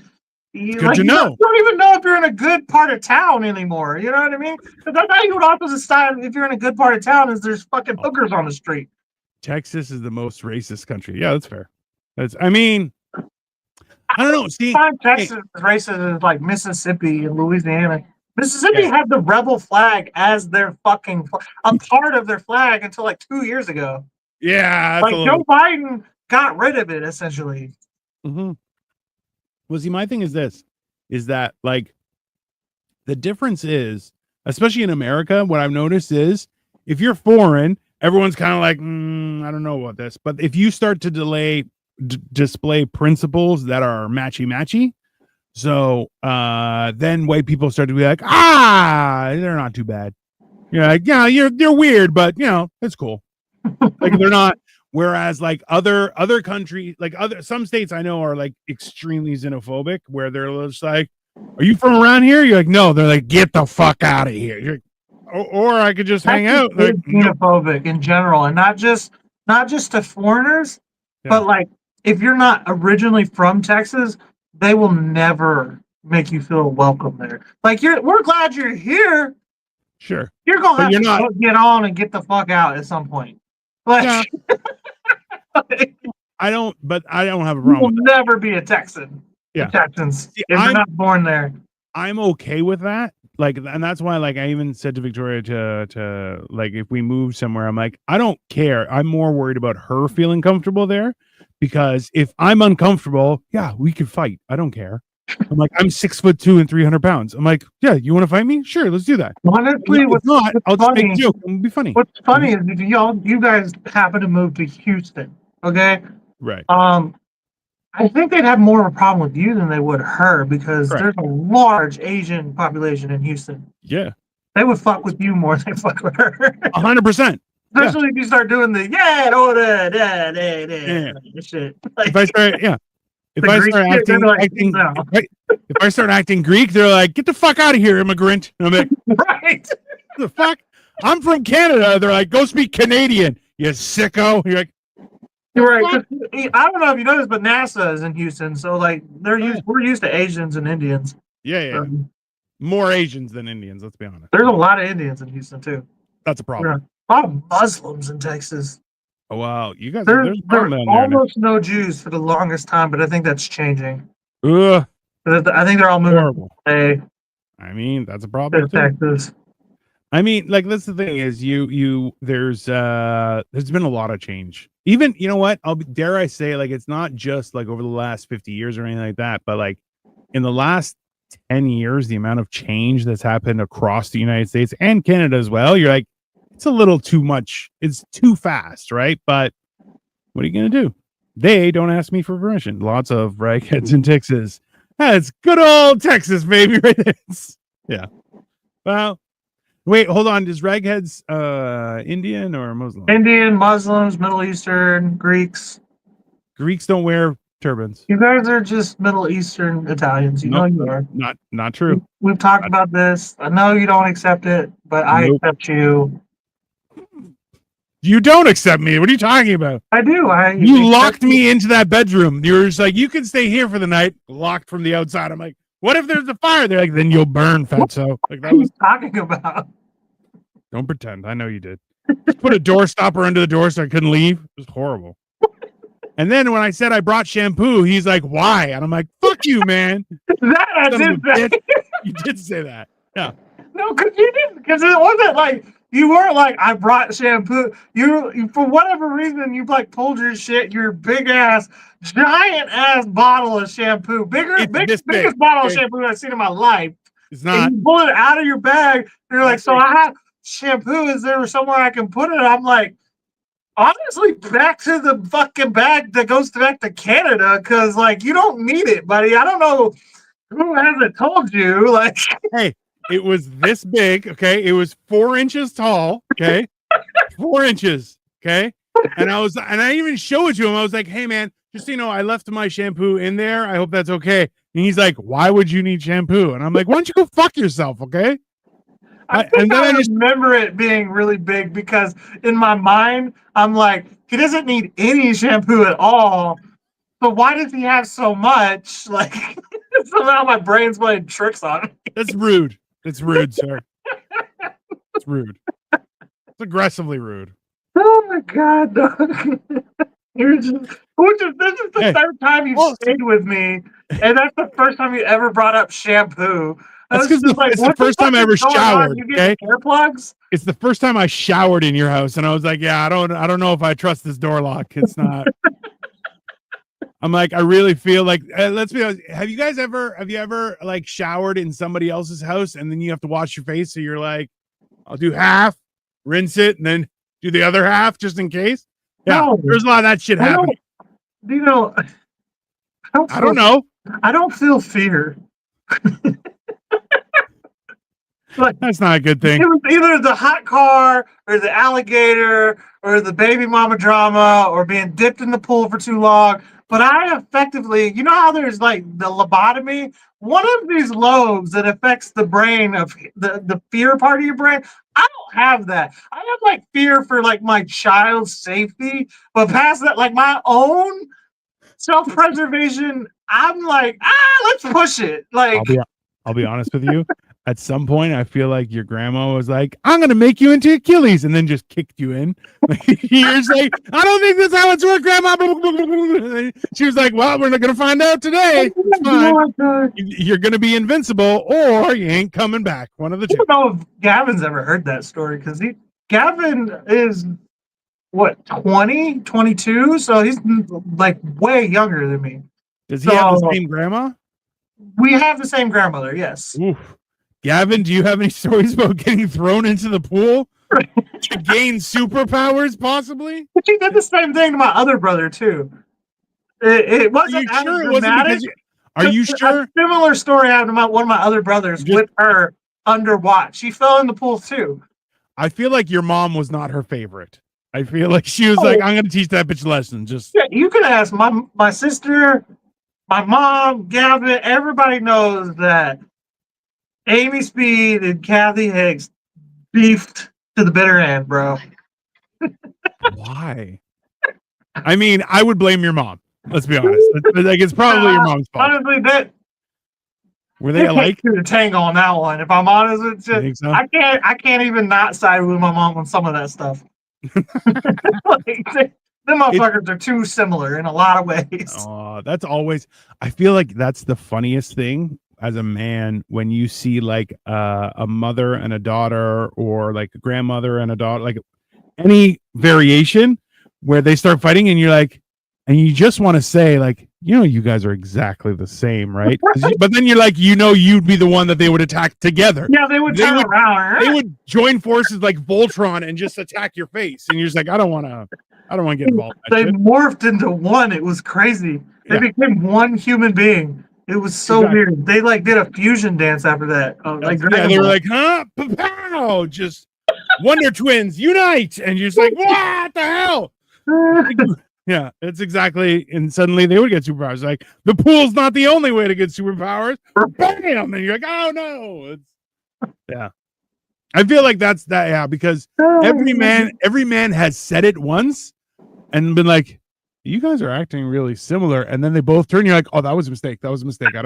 Good to know. You don't even know if you're in a good part of town anymore. You know what I mean? But that's how you would opposite side. If you're in a good part of town, is there's fucking hookers on the street. Texas is the most racist country. Yeah, that's fair. I mean, I don't know. See, Texas is racist as like Mississippi and Louisiana. Mississippi Yeah. had the rebel flag as their fucking a part of their flag until like 2 years ago. yeah, Like Joe Biden got rid of it essentially. Mm-hmm. Well, see, my thing is this: is that like the difference is, especially in America, what I've noticed is if you're foreign, everyone's kind of like, I don't know about this. But if you start to display principles that are matchy, so then white people start to be like, they're not too bad. You're like, yeah, they're weird, but it's cool. Like they're not. Whereas like other countries, like some states I know are like extremely xenophobic, where they're just like, "Are you from around here?" You're like, "No." They're like, "Get the fuck out of here." Or I could just hang out. They're Like, xenophobic in general, and not just to foreigners, but like if you're not originally from Texas, they will never make you feel welcome there. Like we're glad you're here. Sure. You're gonna But have you're to get on and get the fuck out at some point. Like, I don't have a you problem will with that. never be a Texan. Yeah. Texans. See, if you're not born there. I'm okay with that. Like, and that's why, like, I even said to Victoria to like, if we move somewhere, I'm like, I don't care. I'm more worried about her feeling comfortable there, because if I'm uncomfortable, yeah, we could fight. I don't care. I'm like, I'm 6'2" and 300 pounds. I'm like, yeah, you want to fight me? Sure, let's do that. Honestly, If not, I'll just make a joke and be funny. what's funny is if you guys happen to move to Houston, okay? Right. I think they'd have more of a problem with you than they would her because Correct. there's a large Asian population in Houston. Yeah. They would fuck with you more than they fuck with her. 100%. Especially if you start doing the shit. Like, If I start, yeah. If The I Greek start shit, acting, they're like, acting no. if I start acting Greek, they're like, get the fuck out of here, immigrant. And I'm like, right. the fuck? I'm from Canada. They're like, go speak Canadian, you sicko. You're like, You're right. 'Cause I don't know if you know this, but NASA is in Houston, so like we're used to Asians and Indians. yeah. So, More Asians than Indians, let's be honest. there's a lot of Indians in Houston too. That's a problem. A lot of Muslims in Texas. Oh, wow. You guys, There's there's a problem down there. almost no Jews for the longest time, but I think that's changing. Ugh, I think they're all moving horrible. away I mean, that's a to problem too. Texas. I mean, like that's the thing is there's been a lot of change. Even you know what? Dare I say, like it's not just like over the last 50 years or anything like that, but like in the last 10 years, the amount of change that's happened across the United States and Canada as well, you're like, it's a little too much. It's too fast, right? But what are you gonna do? They don't ask me for permission. Lots of ragheads in Texas. That's good old Texas, baby. Right there. Yeah. Well, wait, hold on. Is ragheads Indian or Muslim? Indian, Muslims, Middle Eastern, Greeks. Greeks don't wear turbans. You guys are just Middle Eastern Italians. You know Nope. you are. Not true. We've talked about this. I know you don't accept it, but I Nope. accept you. You don't accept me. What are you talking about? I do. You locked me into that bedroom. You were just like, you can stay here for the night, locked from the outside. I'm like, what if there's a fire? They're like, then you'll burn, fatso. Like What that are you was. talking about? Don't pretend. I know you did. Just put a door stopper under the door so I couldn't leave. It was horrible. And then when I said I brought shampoo, he's like, why? And I'm like, fuck you, man. That I Son of did a say. bitch. You did say that. Yeah. No, because you didn't. Because it wasn't like you weren't like I brought shampoo. You for whatever reason you like pulled your shit, your big ass, giant ass bottle of shampoo, It's this big, biggest bottle of okay? shampoo I've seen in my life. It's not. And you pull it out of your bag. And you're like, That's so right. I have shampoo. Is there somewhere I can put it? I'm like, honestly, back to the fucking bag that goes back to Canada, because like you don't need it, buddy. I don't know who hasn't told you. Like, It was this big. Okay. It was 4 inches tall. Okay. 4 inches. Okay. And I even showed it to him. I was like, hey, man, just so you know, I left my shampoo in there. I hope that's okay. And he's like, why would you need shampoo? And I'm like, why don't you go fuck yourself? Okay. I and think then I I just- remember it being really big because in my mind, I'm like, he doesn't need any shampoo at all. But why does he have so much? Like, somehow my brain's playing tricks on me. That's rude. It's rude, sir. It's rude. It's aggressively rude. Oh my god, dog. You're just, this is the Hey. third time you've Well, stayed with me, and that's the first time you ever brought up shampoo. I That's was 'cause just it's the what first fuck time I is ever going on? showered, You get okay? hair plugs? It's the first time I showered in your house, and I was like, yeah, I don't know if I trust this door lock. It's not. I'm like, I really feel like, let's be honest. Have you ever like showered in somebody else's house and then you have to wash your face? So you're like, I'll do half, rinse it, and then do the other half just in case. Yeah, No. there's a lot of that shit I don't, happening. you know, I don't know. I don't feel fear. Like, That's not a good thing. it was either the hot car or the alligator or the baby mama drama or being dipped in the pool for too long. But I effectively, you know how there's like the lobotomy? One of these lobes that affects the brain of the fear part of your brain. I don't have that. I have like fear for like my child's safety, but past that, like my own self-preservation, I'm like, let's push it. Like, I'll be honest with you. At some point, I feel like your grandma was like, I'm going to make you into Achilles, and then just kicked you in. You're just like, I don't think that's how it's worked, Grandma. And she was like, well, we're not going to find out today. It's fine. You're going to be invincible, or you ain't coming back. One of the I two. don't know if Gavin's ever heard that story because Gavin is what, 20, 22? So he's like way younger than me. Does he have the So- same grandma? We have the same grandmother, yes. Oof. Gavin, do you have any stories about getting thrown into the pool to gain superpowers, possibly? But she did the same thing to my other brother too. It Are you wasn't as sure it wasn't dramatic. because are you sure? A similar story happened to one of my other brothers Just- with her underwater. She fell in the pool too. I feel like your mom was not her favorite. I feel like she was like, I'm gonna teach that bitch a lesson. Just Yeah, you can ask my sister, my mom, Gavin. Everybody knows that Amy Speed and Kathy Hicks beefed to the bitter end, bro. why? I mean, I would blame your mom. Let's be honest. Like it's probably your mom's fault. Honestly, that Were they alike? the tango on that one. If I'm honest with You you, think so? I can't even not side with my mom on some of that stuff. Like, them motherfuckers are too similar in a lot of ways. Oh, that's always. I feel like that's the funniest thing as a man when you see like a mother and a daughter, or like a grandmother and a daughter, like any variation where they start fighting, and you're like, and you just want to say like, you guys are exactly the same, right? But then you're like, you'd be the one that they would attack together. Yeah, they would They turn would- around. They would join forces like Voltron and just attack your face, and you're just like, I don't want to get involved. in that They shit. morphed into one. It was crazy. They Yeah. became one human being. It was so Exactly. weird. They like did a fusion dance after that. Like Yeah, Dragon they were Ball. like, huh? Pow! Just Wonder Twins unite, and you're just like, what the hell? Yeah, it's exactly. And suddenly they would get superpowers. Like the pool's not the only way to get superpowers. Bam! And you're like, oh no! Yeah. I feel like that's that. Yeah, because every man has said it once and been like, you guys are acting really similar, and then they both turn. You're like, oh, that was a mistake. That was a mistake. I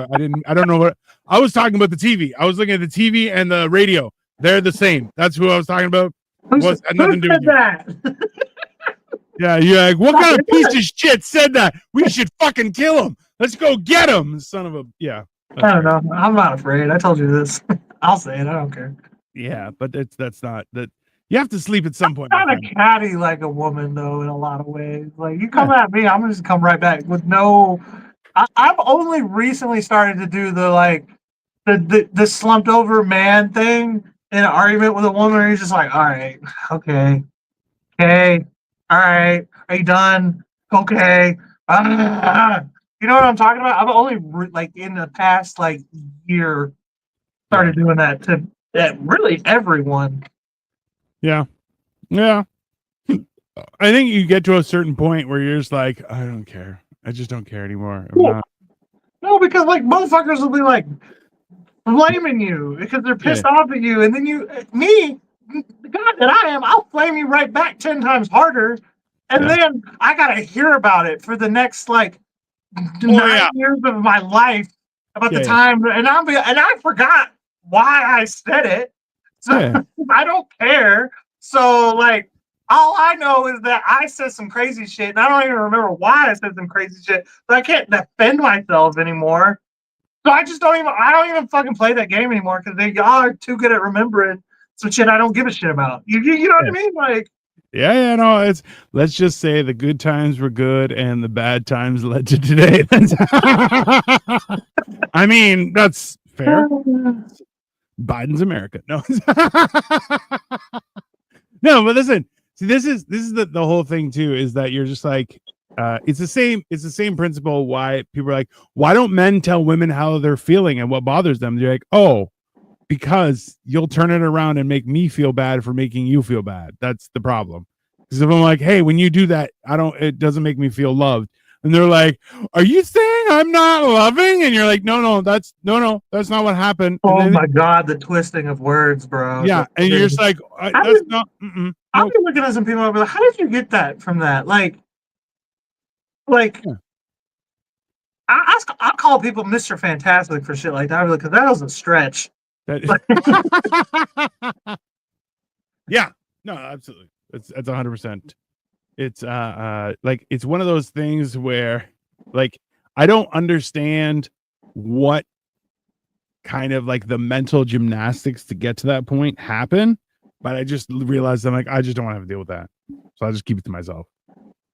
don't know what I was talking about. The TV. I was looking at the TV and the radio. They're the same. That's who I was talking about. Who had said nothing to do with you. that? Yeah, you're like, what kind of piece of shit said that? We should fucking kill him. Let's go get him, son of a. Yeah. I don't know. I'm not afraid. I told you this. I'll say it. I don't care. Yeah, but that's not that. You have to sleep at some point. my Kind of friend. catty like a woman though in a lot of ways. Like you come at me, I'm gonna just come right back with no. I've only recently started to do the like the slumped over man thing in an argument with a woman. Where you're just like, all right, okay, all right, are you done? Okay, you know what I'm talking about? I've only like in the past like year started doing that to really everyone. Yeah. I think you get to a certain point where you're just like, I don't care. I just don't care anymore. I'm Yeah. not- No, because like motherfuckers will be like blaming you because they're pissed off at you, and then the guy that I am, I'll flame you right back 10 times harder, and then I gotta hear about it for the next like 9 years of my life about the time, and I forgot why I said it, so I don't care. So like. All I know is that I said some crazy shit, and I don't even remember why I said some crazy shit. So I can't defend myself anymore. So I don't even fucking play that game anymore because y'all are too good at remembering some shit I don't give a shit about. You know what I mean? Like, no, it's let's just say the good times were good and the bad times led to today. I mean, that's fair. Biden's America. No. No, but listen. See, this is the whole thing too, is that you're just like, it's the same principle why people are like, why don't men tell women how they're feeling and what bothers them? They're like, oh, because you'll turn it around and make me feel bad for making you feel bad. That's the problem. Because if I'm like, hey, when you do that, it doesn't make me feel loved. And they're like, are you saying I'm not loving? And you're like, no, that's not what happened. oh And then, my god, the twisting of words, bro. yeah, and you're just like, that's not. I'll be looking at some people. I'll be like, how did you get that from that? Like, I call people Mr. Fantastic for shit like that because that was a stretch. Yeah, no, absolutely. It's 100%. It's like it's one of those things where like I don't understand what kind of like the mental gymnastics to get to that point happen, but I just realized I'm like, I just don't want to have to deal with that. So I just keep it to myself.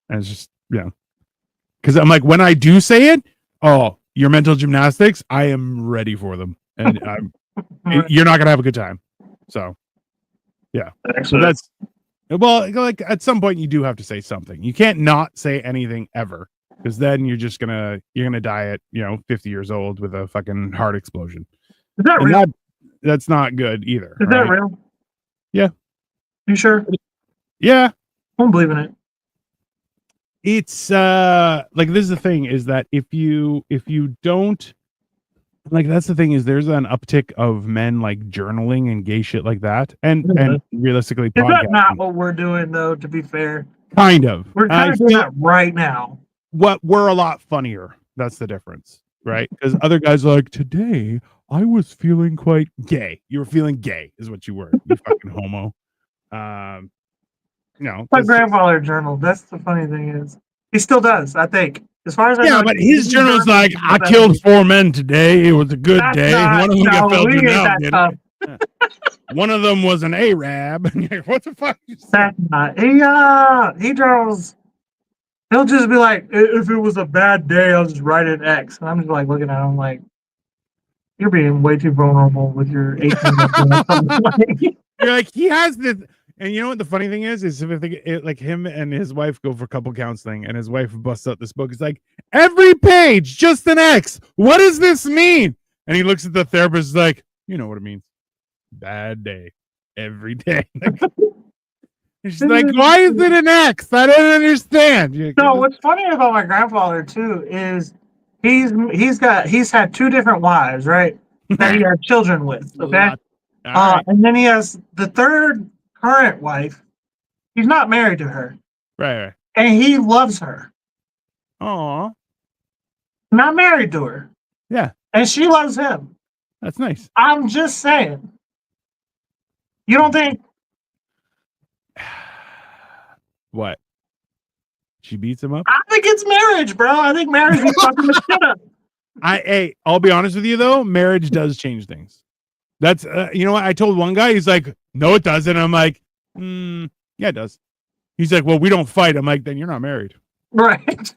And it's just, because I'm like, when I do say it, oh, your mental gymnastics, I am ready for them. And you're not going to have a good time. So, yeah. So that's, well, like at some point you do have to say something. You can't not say anything ever, because then you're going to die at, 50 years old with a fucking heart explosion. Is that real? That's not good either. Is that real? Yeah. You sure? Yeah. I don't believe in it. It's like, this is the thing, is that if you don't, like, that's the thing, is there's an uptick of men like journaling and gay shit like that, and realistically Is that podcasting. not what we're doing, though? To be fair, Kind of. we're kind of doing that right now. What we're a lot funnier. That's the difference, right? Because other guys are like, today I was feeling quite gay. You were feeling gay, is what you were. You fucking homo. My grandfather journaled. That's the funny thing is, he still does. I think, as far as I know, but his journal is like, I killed 4 men today. It was a good day. One of them got felt out. One of them was an Arab. What the fuck? That's not. He journals. He'll just be like, if it was a bad day, I'll just write an X. And I'm just like looking at him like, you're being way too vulnerable with your 18. You're like, he has this. And you know what the funny thing is if like him and his wife go for couple counseling, and his wife busts out this book. It's like, every page, just an X. What does this mean? And he looks at the therapist like, you know what it means. Bad day. Every day. And she's like, why is it an X? I don't understand. So what's funny about my grandfather too is he's had 2 different wives, right? That he had children with. Okay. Right. And then he has the 3rd current wife. He's not married to her. Right. And he loves her. Aw. Not married to her. Yeah. And she loves him. That's nice. I'm just saying. You don't think? What? She beats him up? I think it's marriage, bro. I think marriage is fucking the shit up. I'll be honest with you though, marriage does change things. That's you know what? I told one guy, he's like, no, it doesn't. I'm like, yeah, it does. He's like, well, we don't fight. I'm like, then you're not married. Right.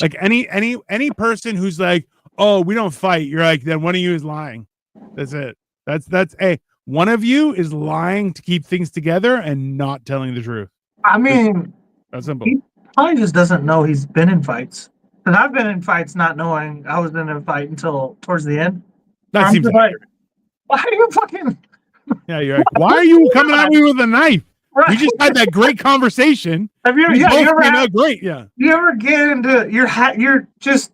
like any person who's like, oh, we don't fight, you're like, then one of you is lying. That's it. That's one of you is lying to keep things together and not telling the truth. I mean, that's simple. He probably just doesn't know he's been in fights. Because I've been in fights not knowing I was in a fight until towards the end. That seems like, why are you fucking? Yeah, you're like, why are you coming at me with a knife? Right. We just had that great conversation. Have you? You You ever great. Yeah. You ever get into you're just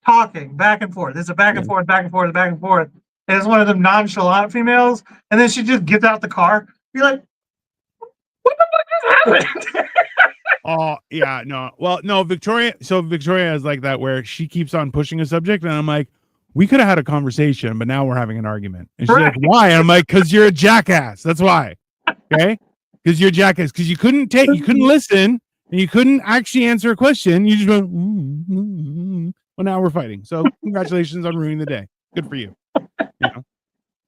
talking back and forth. It's a back and forth, back and forth, back and forth. And it's one of them nonchalant females, and then she just gets out the car. You're like, what the fuck just happened? Oh, yeah, no. Well, no, Victoria is like that, where she keeps on pushing a subject, and I'm like, we could have had a conversation, but now we're having an argument. And she's like, why? And I'm like, because you're a jackass. That's why. Okay? Because you're a jackass. Because you couldn't listen, and you couldn't actually answer a question. You just went, well, now we're fighting. So congratulations on ruining the day. Good for you.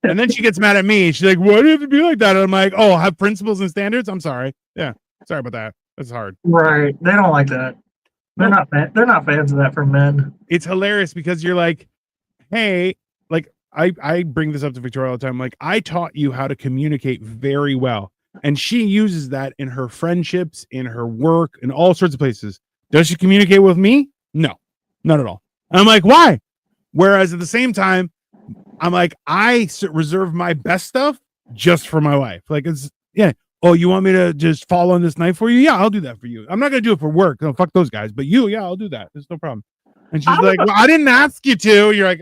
And then she gets mad at me. She's like, why do you have to be like that? And I'm like, oh, have principles and standards? I'm sorry. Yeah. Sorry about that. That's hard. Right. They don't like that. They're not fans of that for men. It's hilarious because you're like, hey, like I bring this up to Victoria all the time. Like, I taught you how to communicate very well. And she uses that in her friendships, in her work, in all sorts of places. Does she communicate with me? No, not at all. And I'm like, why? Whereas at the same time, I'm like, I reserve my best stuff just for my wife. Like, it's, yeah. Oh, you want me to just fall on this knife for you? Yeah, I'll do that for you. I'm not going to do it for work. No, fuck those guys. But you, yeah, I'll do that. There's no problem. And she's like, well, I didn't ask you to. You're like,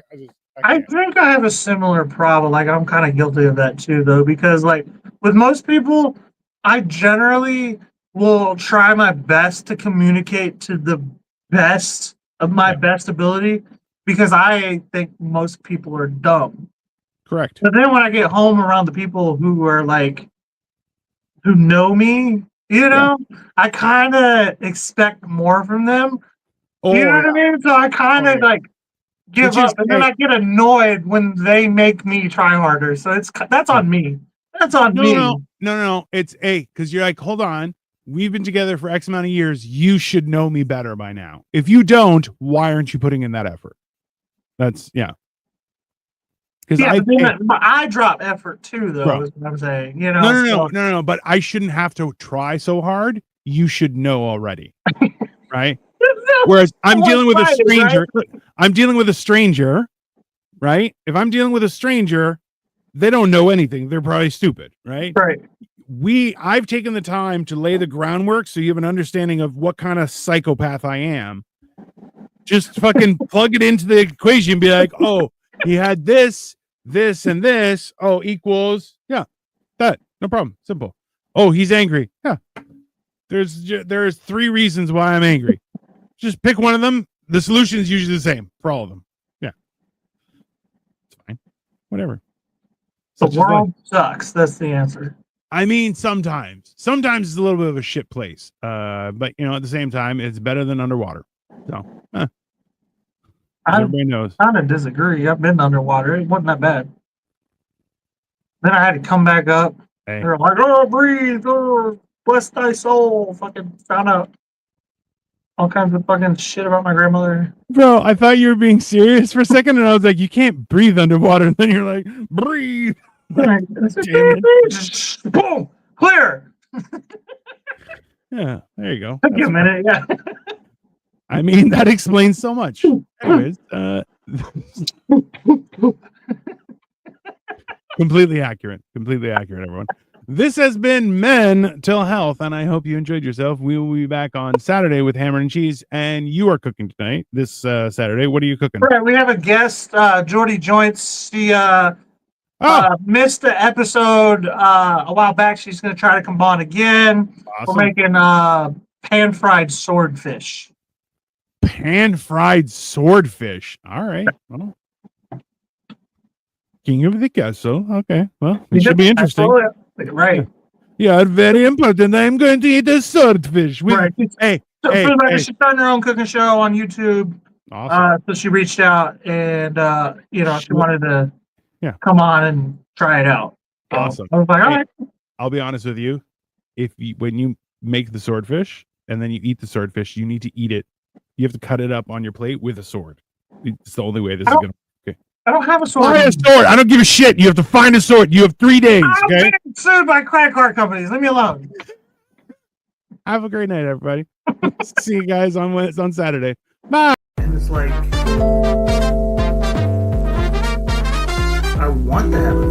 I think I have a similar problem. Like, I'm kind of guilty of that too, though, because like with most people, I generally will try my best to communicate to the best of my best ability, because I think most people are dumb. Correct. But then when I get home around the people who are like, who know me, you know, I kind of expect more from them. You know what I mean? So I kind of like give up, and then I get annoyed when they make me try harder. So that's on me. That's on No, me. no. It's because you're like, hold on. We've been together for X amount of years. You should know me better by now. If you don't, why aren't you putting in that effort? That's Because Yeah, but then I drop effort too, though. Bro. Is what I'm saying. You know, no. But I shouldn't have to try so hard. You should know already, right? Whereas I'm dealing with a stranger. I'm dealing with a stranger, right? If I'm dealing with a stranger, they don't know anything. They're probably stupid, right? Right. I've taken the time to lay the groundwork so you have an understanding of what kind of psychopath I am. Just fucking plug it into the equation and be like, oh, he had this, and this. Oh, equals that. No problem. Simple. Oh, he's angry. Yeah. There's 3 reasons why I'm angry. Just pick one of them. The solution is usually the same for all of them. Yeah. It's fine. Whatever. The Such is life. world sucks. That's the answer. I mean, sometimes it's a little bit of a shit place. But at the same time, it's better than underwater. So, everybody knows. I kind of disagree. I've been underwater. It wasn't that bad. Then I had to come back up. Hey. They're like, oh, breathe. Oh, bless thy soul. Fucking found out all kinds of fucking shit about my grandmother. Bro, I thought you were being serious for a second, and I was like, you can't breathe underwater. And then you're like, breathe. Damn Boom! Clear. Yeah, there you go. Took you a minute. Yeah. I mean, that explains so much. Anyways, completely accurate, everyone. This has been Mental Health, and I hope you enjoyed yourself. We will be back on Saturday with Hammer and Cheese, and you are cooking tonight, this Saturday. What are you cooking? Right, we have a guest, Jordy Joints. She missed the episode a while back. She's going to try to come on again. Awesome. We're making pan-fried swordfish. Pan-fried swordfish. All right. Well, King of the Castle. Okay. Well, it should be interesting. Right. Yeah, very important. I'm going to eat a swordfish. Right. Hey, So, hey, hey. she's done her own cooking show on YouTube. Awesome. So she reached out and she wanted to come on and try it out. So Awesome. I was like, all Hey, right. I'll be honest with you. When you make the swordfish and then you eat the swordfish, you need to eat it. You have to cut it up on your plate with a sword. It's the only way this is going to. I don't have a sword. Find a sword. I don't give a shit. You have to find a sword. You have 3 days. I'm Okay. getting sued by credit card companies. Leave me alone. Have a great night, everybody. See you guys on Saturday. Bye. And it's like, I want to have the